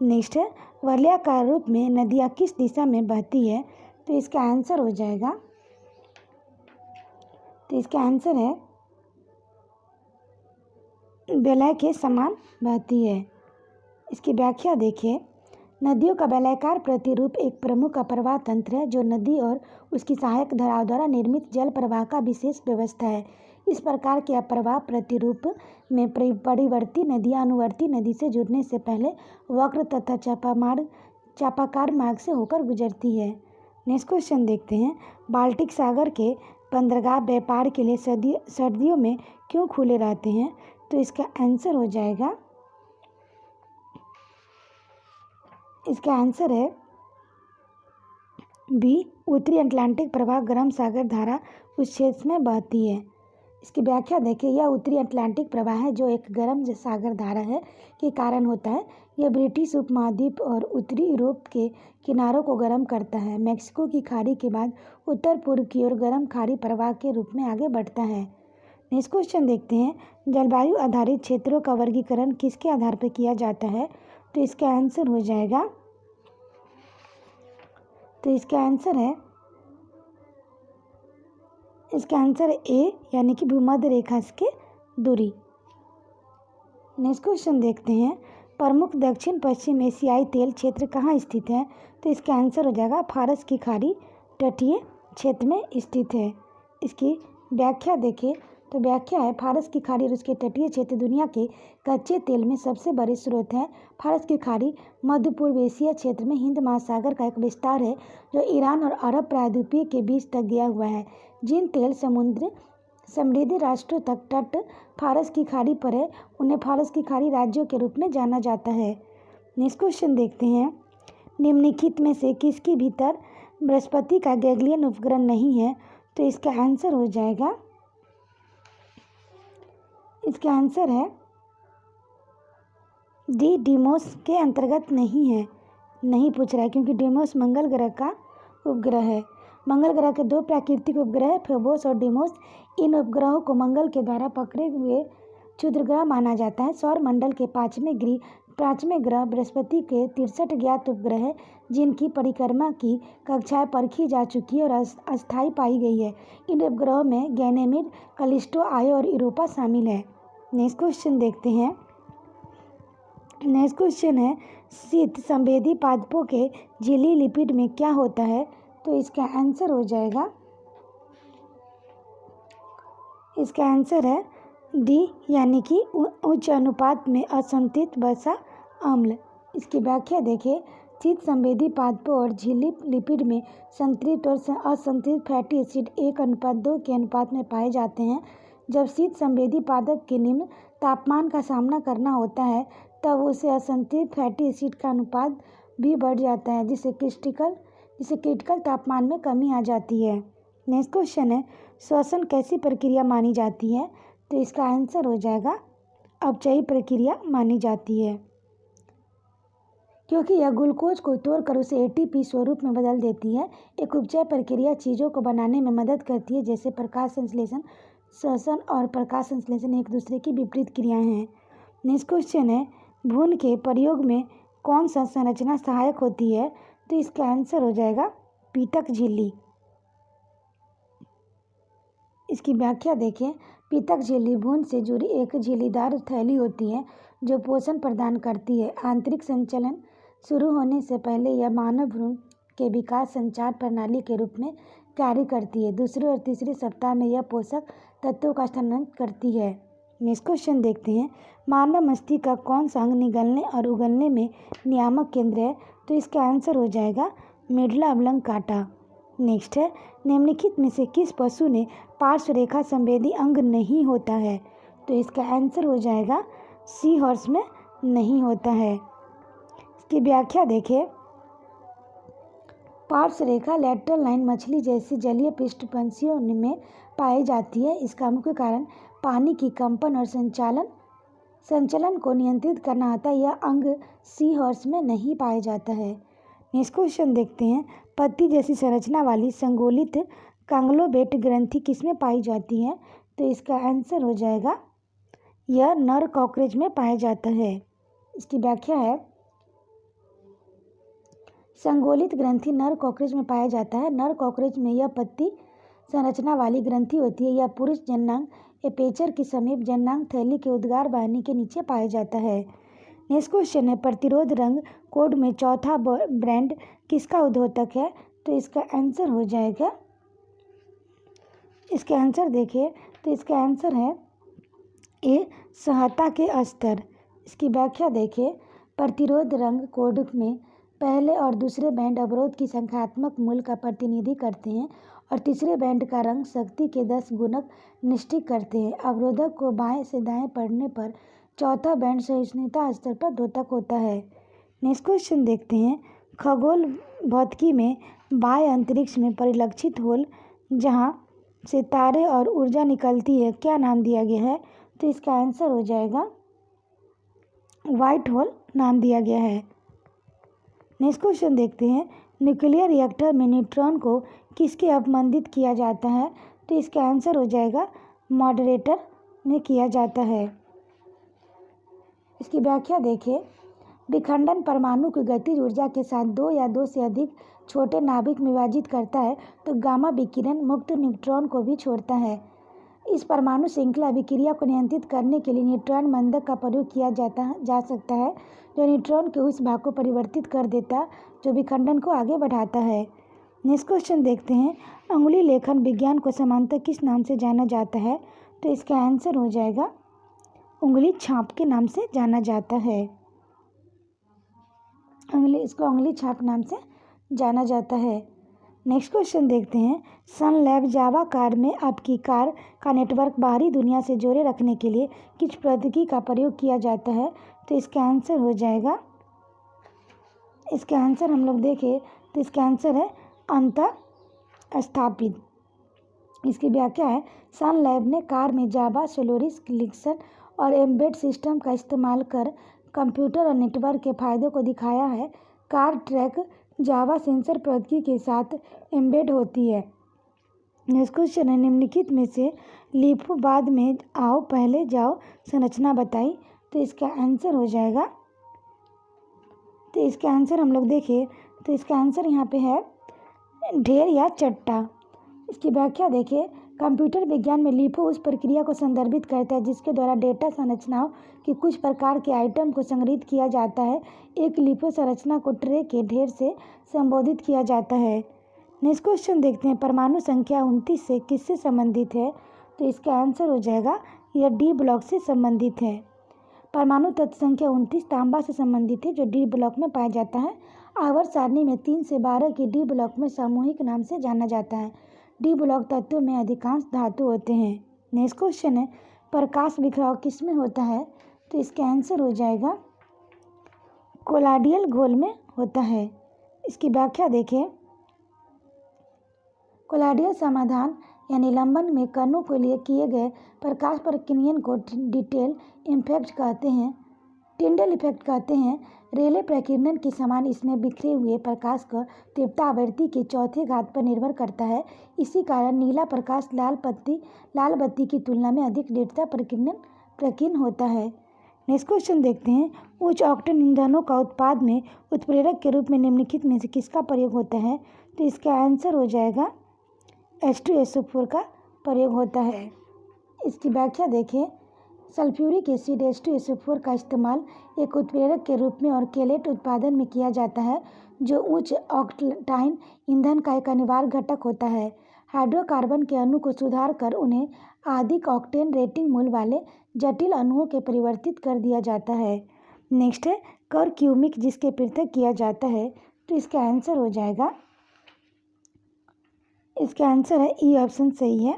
Speaker 1: नेक्स्ट है, वलयाकार रूप में नदियाँ किस दिशा में बहती है? तो इसका आंसर हो जाएगा, तो इसका आंसर है वलय के समान बहती है। इसकी व्याख्या देखिए, नदियों का वलयाकार प्रतिरूप एक प्रमुख प्रवाह तंत्र है जो नदी और उसकी सहायक धाराओं द्वारा निर्मित जल प्रवाह का विशेष व्यवस्था है। इस प्रकार के प्रवाह प्रतिरूप में परिवर्ती नदियाँ अनुवर्ती नदी से जुड़ने से पहले वक्र तथा चापाकार मार्ग से होकर गुजरती है। नेक्स्ट क्वेश्चन देखते हैं, बाल्टिक सागर के बंदरगाह व्यापार के लिए सर्दियों में क्यों खुले रहते हैं? तो इसका आंसर हो जाएगा, इसका आंसर है बी, उत्तरी अटलांटिक प्रवाह गर्म सागर धारा उस क्षेत्र में बहती है। इसकी व्याख्या देखिए, यह उत्तरी अटलांटिक प्रवाह है जो एक गर्म सागर धारा है के कारण होता है। यह ब्रिटिश उपमहाद्वीप और उत्तरी यूरोप के किनारों को गर्म करता है। मैक्सिको की खाड़ी के बाद उत्तर पूर्व की ओर गर्म खाड़ी प्रवाह के रूप में आगे बढ़ता है। नेक्स्ट क्वेश्चन देखते हैं, जलवायु आधारित क्षेत्रों का वर्गीकरण किसके आधार पर किया जाता है? तो इसका आंसर हो जाएगा, तो इसका आंसर है ए, यानी कि भूमध्य रेखा के दूरी। नेक्स्ट क्वेश्चन देखते हैं, प्रमुख दक्षिण पश्चिम एशियाई तेल क्षेत्र कहाँ स्थित है? तो इसका आंसर हो जाएगा फारस की खाड़ी तटीय क्षेत्र में स्थित है। इसकी व्याख्या देखें तो व्याख्या है, फारस की खाड़ी और उसके तटीय क्षेत्र दुनिया के कच्चे तेल में सबसे बड़े स्रोत हैं। फारस की खाड़ी मध्य पूर्व एशिया क्षेत्र में हिंद महासागर का एक विस्तार है जो ईरान और अरब प्रायद्वीप के बीच तक गया हुआ है। जिन तेल समुद्र समृद्ध राष्ट्रों तक तट फारस की खाड़ी पर है उन्हें फारस की खाड़ी राज्यों के रूप में जाना जाता है। नेक्स्ट क्वेश्चन देखते हैं, निम्नलिखित में से किसके भीतर बृहस्पति का गैलिलियन उपग्रह नहीं है? तो इसका आंसर हो जाएगा, इसका आंसर है डी, डिमोस के अंतर्गत नहीं है। नहीं पूछ रहा है क्योंकि डिमोस मंगल ग्रह का उपग्रह है। मंगल ग्रह के 2 प्राकृतिक उपग्रह है, फोबोस और डिमोस। इन उपग्रहों को मंगल के द्वारा पकड़े हुए क्षुद्रग्रह माना जाता है। सौर मंडल के 5वें ग्रह बृहस्पति के 63 ज्ञात उपग्रह है जिनकी परिक्रमा की कक्षाएं परखी जा चुकी है और अस्थायी पाई गई है। इन उपग्रहों में गैनेमिड, कलिस्टो, आयो और यूरोपा शामिल है। नेक्स्ट क्वेश्चन देखते हैं, नेक्स्ट क्वेश्चन है, शीत संवेदी पादपों के झिल्ली लिपिड में क्या होता है? तो इसका आंसर हो जाएगा, इसका आंसर है डी, यानी कि उच्च अनुपात में असंतृप्त वसा अम्ल। इसकी व्याख्या देखिए, शीत संवेदी पादपों और झिल्ली लिपिड में संतृप्त और असंतृप्त फैटी एसिड 1:2 के अनुपात में पाए जाते हैं। जब शीत संवेदी पादप के निम्न तापमान का सामना करना होता है तब उसे असंतृप्त फैटी एसिड का अनुपात भी बढ़ जाता है जिससे क्रिटिकल तापमान में कमी आ जाती है। नेक्स्ट क्वेश्चन है, श्वसन कैसी प्रक्रिया मानी जाती है? तो इसका आंसर हो जाएगा अपचयी प्रक्रिया मानी जाती है क्योंकि यह ग्लूकोज को तोड़कर उसे एटीपी स्वरूप में बदल देती है। एक उपचय प्रक्रिया चीज़ों को बनाने में मदद करती है जैसे प्रकाश संश्लेषण। श्वसन और प्रकाश संश्लेषण एक दूसरे की विपरीत क्रियाएं हैं। नेक्स्ट क्वेश्चन है, भ्रूण के प्रयोग में कौन सा संरचना सहायक होती है? तो इसका आंसर हो जाएगा पीतक झिल्ली। इसकी व्याख्या देखें, पीतक झिल्ली भ्रूण से जुड़ी एक झिल्लीदार थैली होती है जो पोषण प्रदान करती है, आंतरिक शुरू होने से पहले यह मानव भ्रूण के विकास संचार प्रणाली के रूप में कार्य करती है। दूसरे और तीसरे सप्ताह में यह पोषक तत्वों का स्थानांतरण करती है। नेक्स्ट क्वेश्चन देखते हैं, मानव मस्तिष्क का कौन सा अंग निगलने और उगलने में नियामक केंद्र है? तो इसका आंसर हो जाएगा मेडुला ऑब्लंगाटा। नेक्स्ट है, निम्नलिखित में से किस पशु ने पार्श्व रेखा संवेदी अंग नहीं होता है? तो इसका आंसर हो जाएगा सी हॉर्स में नहीं होता है। इसकी व्याख्या देखें, पार्श्व रेखा लैटरल लाइन मछली जैसी जलीय पृष्ठ पंछियों में पाई जाती है। इसका मुख्य कारण पानी की कंपन और संचलन को नियंत्रित करना होता है। यह अंग सी हॉर्स में नहीं पाया जाता है। नेक्स्ट क्वेश्चन देखते हैं, पत्ती जैसी संरचना वाली संगोलित कांगलोबेट ग्रंथि किसमें पाई जाती है? तो इसका आंसर हो जाएगा यह नर कॉकरोच में पाया जाता है। इसकी व्याख्या है, संगोलित ग्रंथि नर कॉकरोच में पाया जाता है। नर कॉकरोच में यह पत्ती संरचना वाली ग्रंथि होती है। यह पुरुष जननांग एपेचर के समीप जननांग थैली के उद्गार वाहिनी के नीचे पाया जाता है। नेक्स्ट क्वेश्चन है, प्रतिरोध रंग कोड में चौथा ब्रांड किसका उद्योतक है? तो इसका आंसर हो जाएगा, इसका आंसर देखिए, तो इसका आंसर है ए सहता के स्तर। इसकी व्याख्या देखिए, प्रतिरोध रंग कोड में पहले और दूसरे बैंड अवरोध की संख्यात्मक मूल्य का प्रतिनिधि करते हैं और तीसरे बैंड का रंग शक्ति के 10 गुणक निश्चित करते हैं। अवरोधक को बाएं से दाएं पढ़ने पर चौथा बैंड सहिष्णुता स्तर पर द्योतक होता है। नेक्स्ट क्वेश्चन देखते हैं, खगोल भौतिकी में बाह्य अंतरिक्ष में परिलक्षित होल जहां से तारे और ऊर्जा निकलती है, क्या नाम दिया गया है? तो इसका आंसर हो जाएगा व्हाइट होल नाम दिया गया है। नेक्स्ट क्वेश्चन देखते हैं, न्यूक्लियर रिएक्टर में न्यूट्रॉन को किसके अवमंदित किया जाता है? तो इसका आंसर हो जाएगा मॉडरेटर में किया जाता है। इसकी व्याख्या देखिए, विखंडन परमाणु की गतिज ऊर्जा के साथ 2 या 2 से अधिक छोटे नाभिक में विभाजित करता है तो गामा विकिरण मुक्त न्यूट्रॉन को भी छोड़ता है। इस परमाणु श्रृंखला अभिक्रिया को नियंत्रित करने के लिए न्यूट्रॉन बंधक का प्रयोग किया जा सकता है, जो न्यूट्रॉन के उस भाग को परिवर्तित कर देता जो विखंडन को आगे बढ़ाता है। नेक्स्ट क्वेश्चन देखते हैं, अंगुली लेखन विज्ञान को सामान्यतः किस नाम से जाना जाता है? तो इसका आंसर हो जाएगा उंगली छाप के नाम से जाना जाता है। इसको उंगली छाप नाम से जाना जाता है। नेक्स्ट क्वेश्चन देखते हैं, सन लैब जावा कार में आपकी कार का नेटवर्क बाहरी दुनिया से जोड़े रखने के लिए किस प्रौद्योगिकी का प्रयोग किया जाता है? तो इसका आंसर हो जाएगा, इसका आंसर हम लोग देखें तो इसका आंसर है अंतर स्थापित। इसकी व्याख्या है, सन लैब ने कार में जावा, सोलोरिस, लिक्सन और एम्बेड सिस्टम का इस्तेमाल कर कंप्यूटर और नेटवर्क के फायदों को दिखाया है। कार ट्रैक जावा सेंसर प्रौद्योगिकी के साथ एम्बेड होती है। नेक्स्ट क्वेश्चन है, निम्नलिखित में से लिपो बाद में आओ पहले जाओ संरचना बताई। तो इसका आंसर हो जाएगा, तो इसका आंसर हम लोग देखें तो इसका आंसर यहाँ पे है ढेर या चट्टा। इसकी व्याख्या देखिए, कंप्यूटर विज्ञान में लिपो उस प्रक्रिया को संदर्भित करता है जिसके द्वारा डेटा संरचनाओं के कुछ प्रकार के आइटम को संग्रहित किया जाता है। एक लिपो संरचना को ट्रे के ढेर से संबोधित किया जाता है। नेक्स्ट क्वेश्चन देखते हैं, परमाणु संख्या 29 से किससे संबंधित है? तो इसका आंसर हो जाएगा यह डी ब्लॉक से संबंधित है। परमाणु तत्व संख्या 29 तांबा से संबंधित है जो डी ब्लॉक में पाया जाता है। आवर्त सारणी में 3 से 12 के डी ब्लॉक में सामूहिक नाम से जाना जाता है। डी ब्लॉक तत्वों में अधिकांश धातु होते हैं। नेक्स्ट क्वेश्चन है, प्रकाश बिखराव किस में होता है? तो इसका आंसर हो जाएगा कोलाडियल घोल में होता है। इसकी व्याख्या देखें, कोलाडियल समाधान या निलंबन में कणों के लिए किए गए प्रकाश प्रकीर्णन को डिटेल इफेक्ट कहते हैं, टिंडल इफेक्ट कहते हैं। रेले प्रकीर्णन के समान इसमें बिखरे हुए प्रकाश का तीव्रता आवृत्ति के चौथे घात पर निर्भर करता है। इसी कारण नीला प्रकाश लाल बत्ती की तुलना में अधिक दृढ़ता प्रकीर्ण होता है। नेक्स्ट क्वेश्चन देखते हैं, उच्च ऑक्टेन ईंधनों का उत्पाद में उत्प्रेरक के रूप में निम्नलिखित में से किसका प्रयोग होता है? तो इसका आंसर हो जाएगा H2SO4 का प्रयोग होता है। इसकी व्याख्या देखें, सल्फ्यूरिक एसिड H2SO4 का इस्तेमाल एक उत्प्रेरक के रूप में और केलेट उत्पादन में किया जाता है, जो उच्च ऑक्टाइन ईंधन का एक अनिवार्य घटक होता है। हाइड्रोकार्बन के अणु को सुधार कर उन्हें अधिक ऑक्टेन रेटिंग मूल्य वाले जटिल अणुओं के परिवर्तित कर दिया जाता है। नेक्स्ट है करक्यूमिक, जिसके पृथक किया जाता है। तो इसका आंसर हो जाएगा, इसका आंसर है ई ऑप्शन सही है।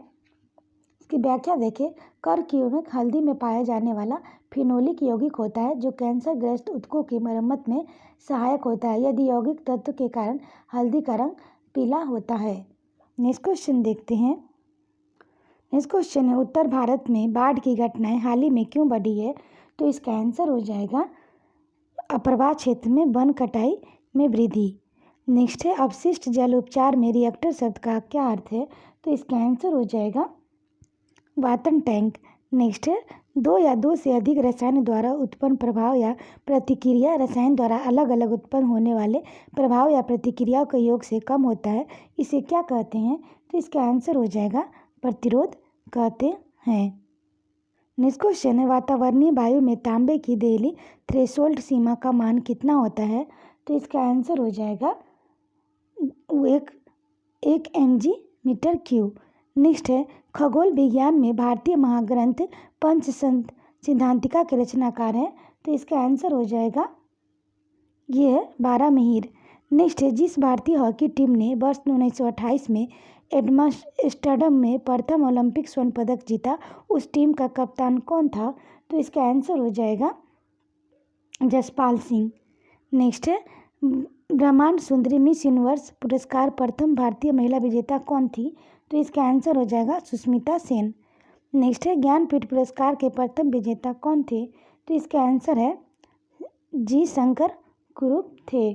Speaker 1: इसकी व्याख्या देखें। करक्यूमिक हल्दी में पाया जाने वाला फिनोलिक यौगिक होता है, जो कैंसरग्रस्त ऊतकों की मरम्मत में सहायक होता है। यदि यौगिक तत्व के कारण हल्दी का रंग पीला होता है। नेक्स्ट क्वेश्चन देखते हैं। नेक्स्ट क्वेश्चन है, उत्तर भारत में बाढ़ की घटनाएं हाल ही में क्यों बढ़ी है? तो इसका आंसर हो जाएगा अप्रवाह क्षेत्र में वन कटाई में वृद्धि। नेक्स्ट है, अपशिष्ट जल उपचार में रिएक्टर शब्द का क्या अर्थ है? तो इसका आंसर हो जाएगा वातन टैंक। नेक्स्ट है, दो या दो से अधिक रसायन द्वारा उत्पन्न प्रभाव या प्रतिक्रिया रसायन द्वारा अलग अलग उत्पन्न होने वाले प्रभाव या प्रतिक्रियाओं के योग से कम होता है, इसे क्या कहते हैं? तो इसका आंसर हो जाएगा प्रतिरोध कहते हैं। नेक्स्ट क्वेश्चन है, वातावरणीय वायु में तांबे की देहली थ्रेशोल्ड सीमा का मान कितना होता है? तो इसका आंसर हो जाएगा 1 mg/m³। नेक्स्ट है, खगोल विज्ञान में भारतीय महाग्रंथ पंच सिद्धांतिका के रचनाकार हैं। तो इसका आंसर हो जाएगा ये है बारामिहिर। नेक्स्ट है, जिस भारतीय हॉकी टीम ने वर्ष 1928 में एम्स्टर्डम में प्रथम ओलंपिक स्वर्ण पदक जीता, उस टीम का कप्तान कौन था? तो इसका आंसर हो जाएगा जसपाल सिंह। नेक्स्ट है, ब्रह्मांड सुंदरी मिस यूनिवर्स पुरस्कार प्रथम भारतीय महिला विजेता कौन थी? तो इसका आंसर हो जाएगा सुष्मिता सेन। नेक्स्ट है, ज्ञानपीठ पुरस्कार के प्रथम विजेता कौन थे? तो इसका आंसर है जी शंकर कुरूप थे।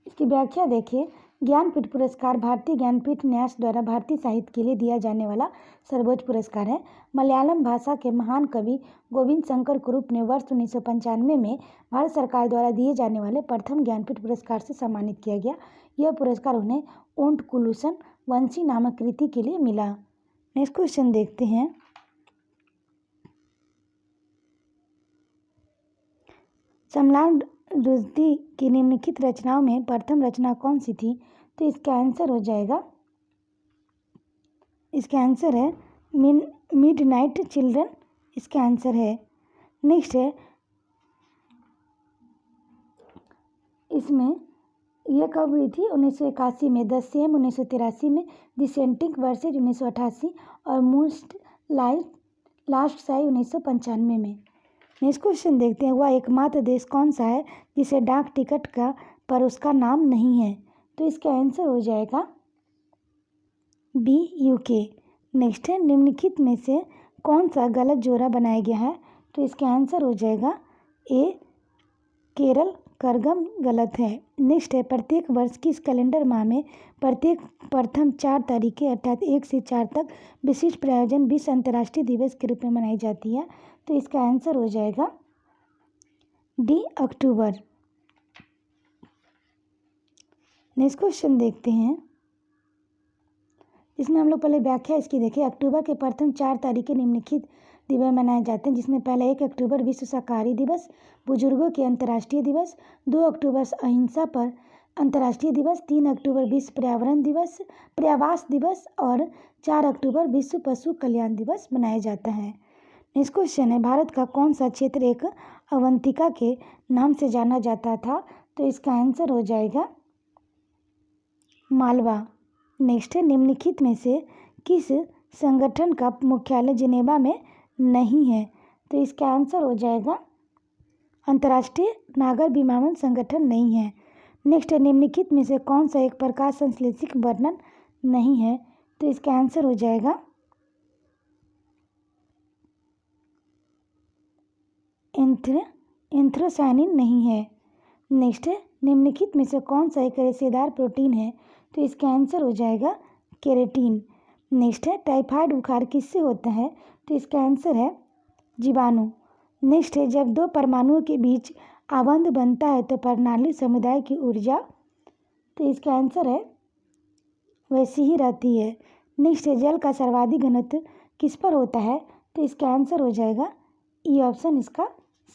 Speaker 1: इसकी व्याख्या देखिए। ज्ञानपीठ पुरस्कार भारतीय ज्ञानपीठ न्यास द्वारा भारतीय साहित्य के लिए दिया जाने वाला सर्वोच्च पुरस्कार है। मलयालम भाषा के महान कवि गोविंद शंकर कुरूप ने वर्ष 1995 में भारत सरकार द्वारा दिए जाने वाले प्रथम ज्ञानपीठ पुरस्कार से सम्मानित किया गया। यह पुरस्कार उन्हें ओंट कुलूसन वंशी नामक कृति के लिए मिला। नेक्स्ट क्वेश्चन देखते हैं। समलान रुश्दी की निम्नलिखित रचनाओं में प्रथम रचना कौन सी थी? तो इसका आंसर हो जाएगा, इसका आंसर है मिडनाइट चिल्ड्रन, इसका आंसर है। नेक्स्ट है, इसमें यह कब हुई थी? 1981 में, द सेम 1983 में, डिसेंटिंग वर्सेज 1988 और मोस्ट लास्ट साई 1995 में। नेक्स्ट क्वेश्चन देखते हैं। वह एकमात्र देश कौन सा है जिसे डाक टिकट का पर उसका नाम नहीं है? तो इसका आंसर हो जाएगा बी यूके। नेक्स्ट है, निम्नलिखित में से कौन सा गलत जोड़ा बनाया गया है? तो इसका आंसर हो जाएगा ए केरल करगम गलत है। नेक्स्ट है, प्रत्येक वर्ष किस कैलेंडर माह में प्रत्येक प्रथम 4 तारीखें अर्थात 1 से 4 तक विशिष्ट प्रायोजन विश्व अंतर्राष्ट्रीय दिवस के रूप में मनाई जाती है? तो इसका आंसर हो जाएगा डी अक्टूबर। नेक्स्ट क्वेश्चन देखते हैं। इसमें हम लोग पहले व्याख्या इसकी देखें। अक्टूबर के प्रथम 4 तारीखें निम्नलिखित दिवस मनाए जाते हैं, जिसमें पहला 1 अक्टूबर विश्व शाकाहारी दिवस, बुजुर्गों के अंतर्राष्ट्रीय दिवस, 2 अक्टूबर अहिंसा पर अंतर्राष्ट्रीय दिवस, 3 अक्टूबर विश्व पर्यावरण दिवस पर्यावास दिवस और 4 अक्टूबर विश्व पशु कल्याण दिवस मनाया जाता है। नेक्स्ट क्वेश्चन है, भारत का कौन सा क्षेत्र एक अवंतिका के नाम से जाना जाता था? तो इसका आंसर हो जाएगा मालवा। नेक्स्ट है, निम्नलिखित में से किस संगठन का मुख्यालय जिनेवा में नहीं है? तो इसका आंसर हो जाएगा अंतर्राष्ट्रीय नागर विमानन संगठन नहीं है। नेक्स्ट है, निम्नलिखित में से कौन सा एक प्रकाश संश्लेषित वर्णन नहीं है? तो इसका आंसर हो जाएगा एंथ्रोसायनिन नहीं है। नेक्स्ट है, निम्नलिखित में से कौन सा एक रेशेदार प्रोटीन है? तो इसका आंसर हो जाएगा केरेटिन। नेक्स्ट है, टाइफाइड बुखार किससे होता है? तो इसका आंसर है जीवाणु। नेक्स्ट है, जब 2 परमाणुओं के बीच आबंध बनता है तो प्रणाली समुदाय की ऊर्जा, तो इसका आंसर है वैसी ही रहती है। नेक्स्ट है, जल का सर्वाधिक घनत्व किस पर होता है, तो इसका आंसर हो जाएगा ई ऑप्शन इसका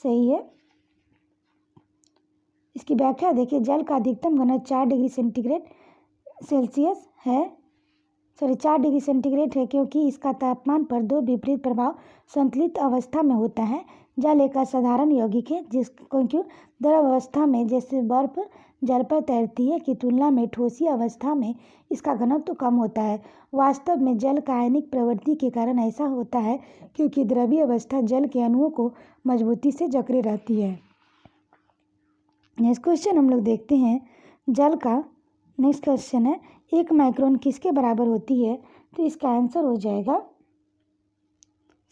Speaker 1: सही है। इसकी व्याख्या देखिए, जल का अधिकतम घनत्व 4 डिग्री सेंटीग्रेड सेल्सियस है, 4 डिग्री सेंटीग्रेड है, क्योंकि इसका तापमान पर दो विपरीत प्रभाव संतुलित अवस्था में होता है। जल एक असाधारण यौगिक है क्योंकि द्रव अवस्था में जैसे बर्फ जल पर तैरती है की तुलना में ठोसी अवस्था में इसका घनत्व तो कम होता है। वास्तव में जल का आयनिक प्रवृत्ति के कारण ऐसा होता है क्योंकि द्रवीय अवस्था जल के अणुओं को मजबूती से जकड़े रहती है। नेक्स्ट क्वेश्चन हम लोग देखते हैं जल का। नेक्स्ट क्वेश्चन है 1 माइक्रोन किसके बराबर होती है, तो इसका आंसर हो जाएगा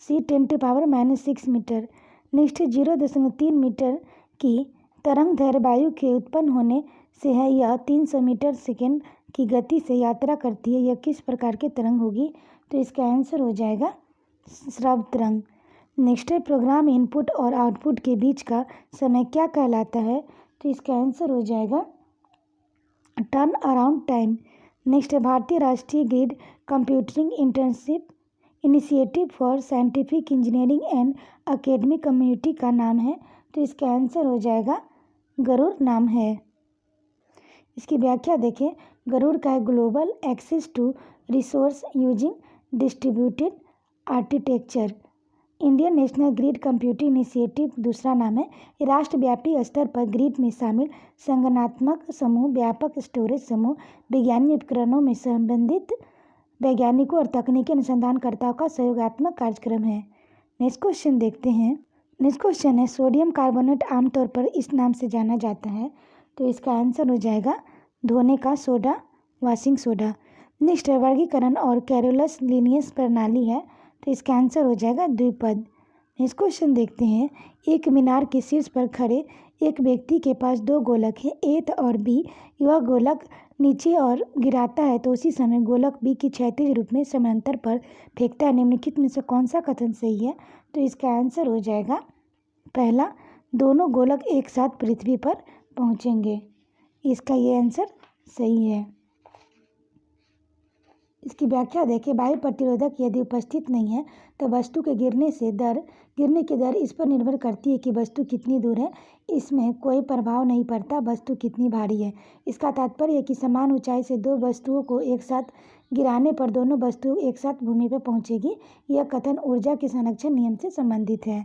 Speaker 1: C 10⁻⁻6 मीटर। नेक्स्ट 0.3 मीटर की तरंग दैर्घ्य वायु के उत्पन्न होने से है। यह 300 मीटर सेकेंड की गति से यात्रा करती है। यह किस प्रकार की तरंग होगी, तो इसका आंसर हो जाएगा श्रव्य तरंग। नेक्स्ट है प्रोग्राम इनपुट और आउटपुट के बीच का समय क्या कहलाता है, तो इसका आंसर हो जाएगा टर्न अराउंड टाइम। नेक्स्ट है भारतीय राष्ट्रीय grid computing internship initiative for scientific engineering and academic community का नाम है, तो इसका आंसर हो जाएगा गरुड़ नाम है। इसकी व्याख्या देखें, गरुड़ का global access to resource using distributed architecture. Indian national grid computing initiative दूसरा नाम है। राष्ट्रव्यापी स्तर पर ग्रिड में शामिल संगणनात्मक समूह, व्यापक स्टोरेज समूह, वैज्ञानिक उपकरणों में संबंधित वैज्ञानिकों और तकनीकी अनुसंधानकर्ताओं का सहयोगात्मक कार्यक्रम है। नेक्स्ट क्वेश्चन देखते हैं। नेक्स्ट क्वेश्चन है सोडियम कार्बोनेट आमतौर पर इस नाम से जाना जाता है, तो इसका आंसर हो जाएगा धोने का सोडा, वॉशिंग सोडा। नेक्स्ट है वर्गीकरण और कैरोलस लीनियस प्रणाली है, तो इसका आंसर हो जाएगा द्विपद। नेक्स्ट क्वेश्चन देखते हैं एक मीनार के शीर्ष पर खड़े एक व्यक्ति के पास दो गोलक है ए और बी। वह गोलक नीचे और गिराता है तो उसी समय गोलक बी की क्षैतिज रूप में समांतर पर फेंकता है। निम्नलिखित में से कौन सा कथन सही है, तो इसका आंसर हो जाएगा पहला, दोनों गोलक एक साथ पृथ्वी पर पहुंचेंगे। इसका ये आंसर सही है। इसकी व्याख्या देखें, वायु प्रतिरोधक यदि उपस्थित नहीं है तो वस्तु के गिरने की दर इस पर निर्भर करती है कि वस्तु कितनी दूर है। इसमें कोई प्रभाव नहीं पड़ता वस्तु कितनी भारी है। इसका तात्पर्य है कि समान ऊंचाई से दो वस्तुओं को एक साथ गिराने पर दोनों वस्तुएं एक साथ भूमि पर पहुंचेगी। यह कथन ऊर्जा के संरक्षण नियम से संबंधित है।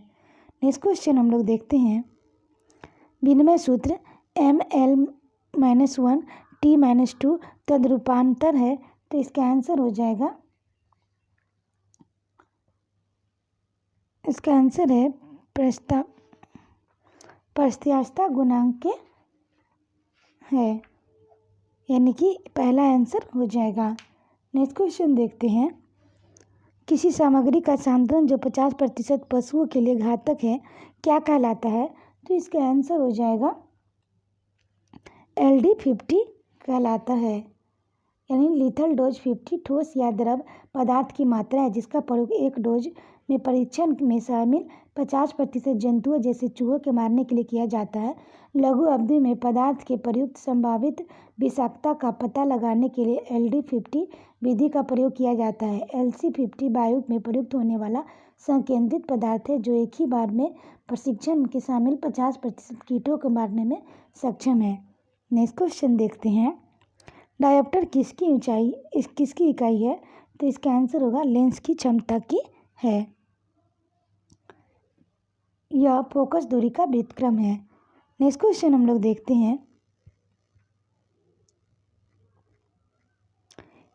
Speaker 1: नेक्स्ट क्वेश्चन हम लोग देखते हैं विनिमय सूत्र ml-1 T-2 तद्रूपांतर है, तो इसका आंसर हो जाएगा, इसका आंसर है प्रत्यास्थता गुणांक के है, यानी कि पहला आंसर हो जाएगा। नेक्स्ट क्वेश्चन देखते हैं किसी सामग्री का सांद्रण जो 50% पशुओं के लिए घातक है क्या कहलाता है, तो इसका आंसर हो जाएगा LD50 कहलाता है, यानी लीथल डोज 50 ठोस या द्रव पदार्थ की मात्रा है जिसका प्रयोग एक डोज में परीक्षण में शामिल 50% जंतुओं जैसे चूहों के मारने के लिए किया जाता है। लघु अवधि में पदार्थ के प्रयुक्त संभावित विषाक्तता का पता लगाने के लिए LD50 विधि का प्रयोग किया जाता है। LC50 वायु में प्रयुक्त होने वाला संकेंद्रित पदार्थ है जो एक ही बार में प्रशिक्षण के शामिल 50% कीटों को मारने में सक्षम है। नेक्स्ट क्वेश्चन देखते हैं डायोप्टर किसकी इकाई है, तो इसका आंसर होगा लेंस की क्षमता की है। यह फोकस दूरी का व्युत्क्रम है। नेक्स्ट क्वेश्चन हम लोग देखते हैं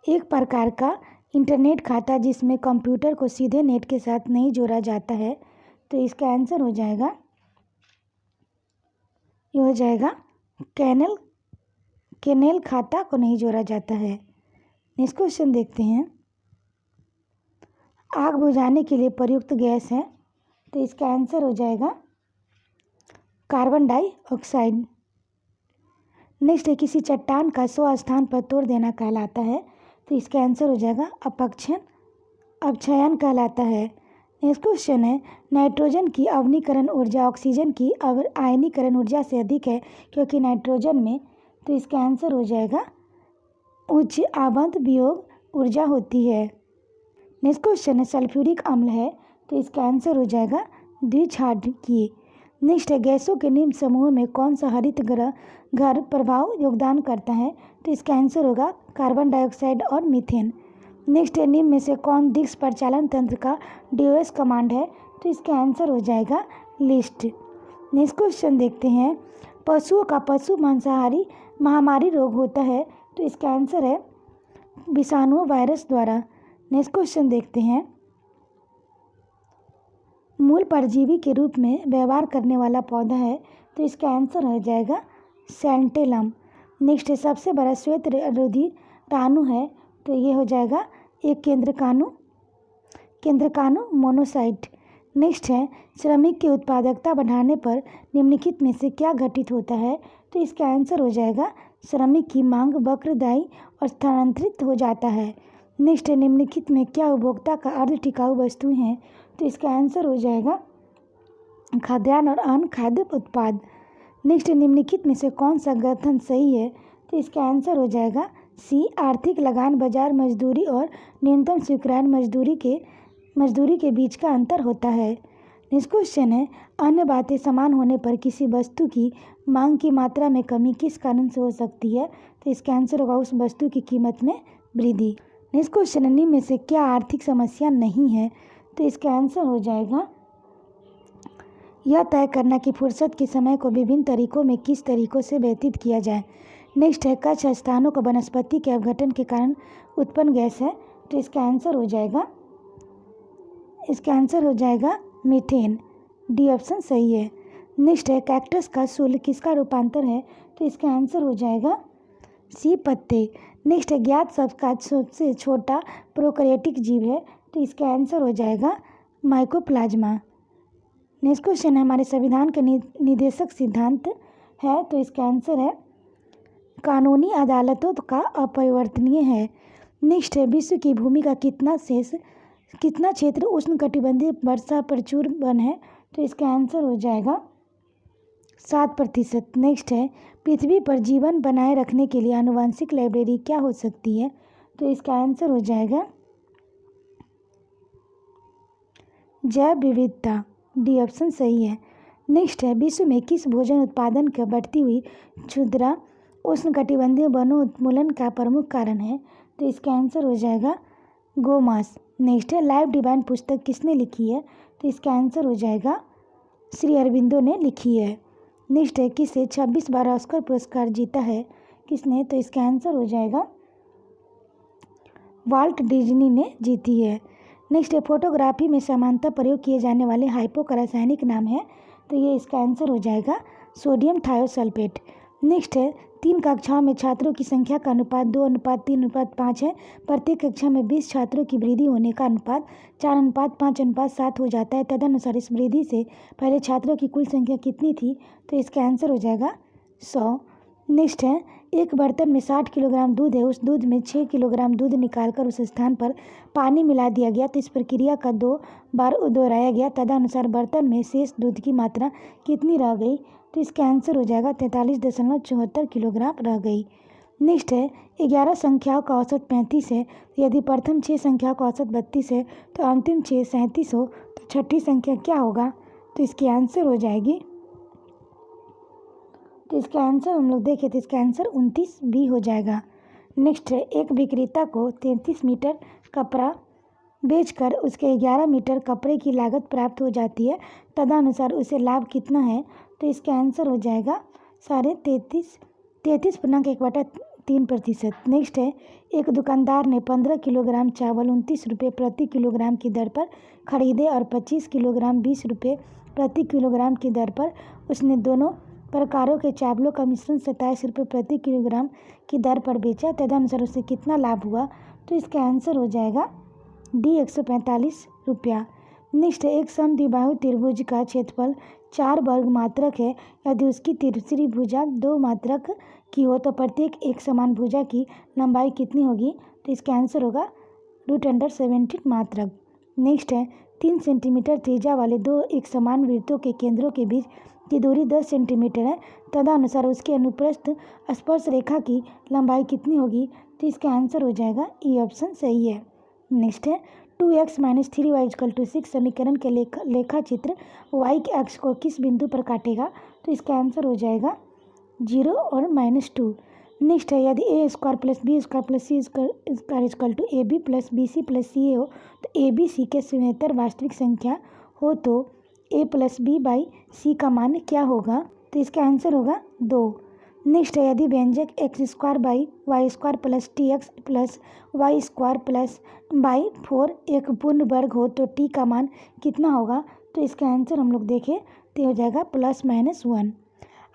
Speaker 1: एक प्रकार का इंटरनेट खाता जिसमें कंप्यूटर को सीधे नेट के साथ नहीं जोड़ा जाता है, तो इसका आंसर हो जाएगा, ये हो जाएगा कैनेल खाता को नहीं जोड़ा जाता है। नेक्स्ट क्वेश्चन देखते हैं आग बुझाने के लिए प्रयुक्त गैस है, तो इसका आंसर हो जाएगा कार्बन डाइऑक्साइड। नेक्स्ट है किसी चट्टान का 100 स्थान पर तोड़ देना कहलाता है, तो इसका आंसर हो जाएगा अपक्षयन कहलाता है। नेक्स्ट क्वेश्चन है नाइट्रोजन की अवनीकरण ऊर्जा ऑक्सीजन की आयनीकरण ऊर्जा से अधिक है क्योंकि नाइट्रोजन में, तो इसका आंसर हो जाएगा उच्च आवंत वियोग ऊर्जा होती है। नेक्स्ट क्वेश्चन है सल्फ्यूरिक अम्ल है, तो इसका आंसर हो जाएगा द्विक्षारकीय। नेक्स्ट है गैसों के निम्न समूह में कौन सा हरित घर प्रभाव योगदान करता है, तो इसका आंसर होगा कार्बन डाइऑक्साइड और मीथेन। नेक्स्ट है निम्न में से कौन डिस्क परिचालन तंत्र का DOS कमांड है, तो इसका आंसर हो जाएगा लिस्ट। नेक्स्ट क्वेश्चन देखते हैं पशुओं का पशु मांसाहारी महामारी रोग होता है, तो इसका आंसर है विषाणु वायरस द्वारा। नेक्स्ट क्वेश्चन देखते हैं मूल परजीवी के रूप में व्यवहार करने वाला पौधा है, तो इसका आंसर हो जाएगा सैंटेलम। नेक्स्ट है सबसे बड़ा श्वेत रुधिराणु है, तो ये हो जाएगा एक केंद्रकाणु मोनोसाइट। नेक्स्ट है श्रमिक की उत्पादकता बढ़ाने पर निम्नलिखित में से क्या घटित होता है, तो इसका आंसर हो जाएगा श्रमिक की मांग वक्रदायी और स्थानांतरित हो जाता है। नेक्स्ट है निम्नलिखित में क्या उपभोक्ता का अर्ध टिकाऊ वस्तुएं हैं, तो इसका आंसर हो जाएगा खाद्यान्न और अन्य खाद्य उत्पाद। नेक्स्ट निम्नलिखित में से कौन सा कथन सही है, तो इसका आंसर हो जाएगा सी आर्थिक लगान बाजार मजदूरी और न्यूनतम स्वीकार्य मजदूरी के बीच का अंतर होता है। नेक्स्ट क्वेश्चन है अन्य बातें समान होने पर किसी वस्तु की मांग की मात्रा में कमी किस कारण से हो सकती है, तो इसका आंसर होगा उस वस्तु की कीमत में वृद्धि। नेक्स्ट क्वेश्चन है निम्न में से क्या आर्थिक समस्या नहीं है, तो इसका आंसर हो जाएगा यह तय करना कि फुर्सत के समय को विभिन्न तरीकों में किस तरीकों से व्यतीत किया जाए। नेक्स्ट है कुछ स्थानों को वनस्पति के अपघटन के कारण उत्पन्न गैस है, तो इसका आंसर हो जाएगा मीथेन। डी ऑप्शन सही है। नेक्स्ट है कैक्टस का शूल किसका रूपांतर है, तो इसका आंसर हो जाएगा सी पत्ते। नेक्स्ट है ज्ञात सबका सबसे छोटा प्रोकैरियोटिक जीव है, तो इसका आंसर हो जाएगा माइकोप्लाज्मा। नेक्स्ट क्वेश्चन है हमारे संविधान का निदेशक सिद्धांत है, तो इसका आंसर है कानूनी अदालतों का अपरिवर्तनीय है। नेक्स्ट है विश्व की भूमि का कितना क्षेत्र उष्णकटिबंधीय वर्षा प्रचुर वन है, तो इसका आंसर हो जाएगा 7%। नेक्स्ट है पृथ्वी पर जीवन बनाए रखने के लिए आनुवंशिक लाइब्रेरी क्या हो सकती है, तो इसका आंसर हो जाएगा जैव विविधता। डी ऑप्शन सही है। नेक्स्ट है विश्व में किस भोजन उत्पादन का बढ़ती हुई क्षुद्र उष्णकटिबंधीय वनोन्मूलन का प्रमुख कारण है, तो इसका आंसर हो जाएगा गोमांस। नेक्स्ट है लाइफ डिवाइन पुस्तक किसने लिखी है, तो इसका आंसर हो जाएगा श्री अरविंदो ने लिखी है। नेक्स्ट है किसे 26 बार ऑस्कर पुरस्कार जीता है, किसने, तो इसका आंसर हो जाएगा वाल्ट डिज्नी ने जीती है। नेक्स्ट है फोटोग्राफी में सामान्यतः प्रयोग किए जाने वाले हाइपो का रासायनिक नाम है, तो ये इसका आंसर हो जाएगा सोडियम थायोसल्फेट। नेक्स्ट है 3 कक्षाओं में छात्रों की संख्या का अनुपात 2:3:5 है। प्रत्येक कक्षा में 20 छात्रों की वृद्धि होने का अनुपात 4:5:7 हो जाता है। तदनुसार इस वृद्धि से पहले छात्रों की कुल संख्या कितनी थी, तो इसका आंसर हो जाएगा 100। नेक्स्ट है एक बर्तन में 60 किलोग्राम दूध है, उस दूध में 6 किलोग्राम दूध निकालकर उस स्थान पर पानी मिला दिया गया, तो इस प्रक्रिया का 2 बार दोहराया गया। तदनुसार बर्तन में शेष दूध की मात्रा कितनी रह गई, तो इसका आंसर हो जाएगा 43.74 किलोग्राम रह गई। नेक्स्ट है 11 संख्याओं का औसत 35 है, यदि प्रथम 6 संख्याओं का औसत 32 है तो अंतिम 6 37 हो, तो छठी संख्या क्या होगा, तो इसकी आंसर हो जाएगी, तो इसका आंसर हम लोग देखें तो इसका आंसर 29 भी हो जाएगा। नेक्स्ट है एक विक्रेता को 33 मीटर कपड़ा बेचकर उसके 11 मीटर कपड़े की लागत प्राप्त हो जाती है, तदनुसार उसे लाभ कितना है, तो इसका आंसर हो जाएगा 33.1/3%। नेक्स्ट है एक दुकानदार ने 15 किलोग्राम चावल 29 रुपये प्रति किलोग्राम की दर पर खरीदे और 25 किलोग्राम 20 रुपये प्रति किलोग्राम की दर पर उसने दोनों प्रकारों के चावलों का मिश्रण 27 रुपये प्रति किलोग्राम की दर पर बेचा, तदनुसार उसे कितना लाभ हुआ, तो इसका आंसर हो जाएगा डी 145 रुपया। नेक्स्ट है एक समद्विबाहु त्रिभुज का क्षेत्रफल 4 वर्ग मात्रक है, यदि उसकी तीसरी भुजा 2 मात्रक की हो तो प्रत्येक एक समान भुजा की लंबाई कितनी होगी, तो इसका आंसर होगा √17 मात्रक। नेक्स्ट है 3 सेंटीमीटर त्रिज्या वाले 2 एक समान वृत्तों के केंद्रों के बीच की दूरी 10 सेंटीमीटर है, तदनुसार उसके अनुप्रस्थ स्पर्श रेखा की लंबाई कितनी होगी, तो इसका आंसर हो जाएगा ई ऑप्शन सही है। नेक्स्ट है 2x minus 3y equal to 6 समीकरण के लेखा चित्र y के अक्ष को किस बिंदु पर काटेगा? तो इसका आंसर हो जाएगा 0 और -2। नेक्स्ट है, यदि a square plus B square plus C square equal to A B plus B C plus C A हो तो ए बी सी के शून्येतर वास्तविक संख्या हो तो a प्लस बी बाई सी का मान क्या होगा? तो इसका आंसर होगा 2। नेक्स्ट है, यदि व्यंजक x square by y square plus t x plus y square plus by 4 एक पूर्ण वर्ग हो तो टी का मान कितना होगा? तो इसका आंसर हम लोग देखें तो हो जाएगा +-1।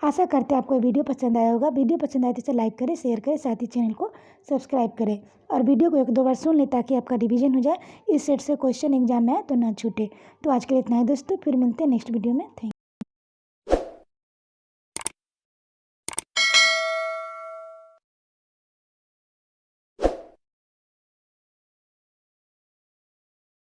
Speaker 1: आशा करते हैं आपको वीडियो पसंद आया होगा। वीडियो पसंद आए तो इसे लाइक करें, शेयर करें, साथ ही चैनल को सब्सक्राइब करें और वीडियो को 1-2 बार सुन लें ताकि आपका रिवीजन हो जाए। इस सेट से क्वेश्चन एग्जाम में आए तो ना छूटे। तो आज के लिए इतना ही दोस्तों, फिर मिलते हैं नेक्स्ट वीडियो में। Thank you.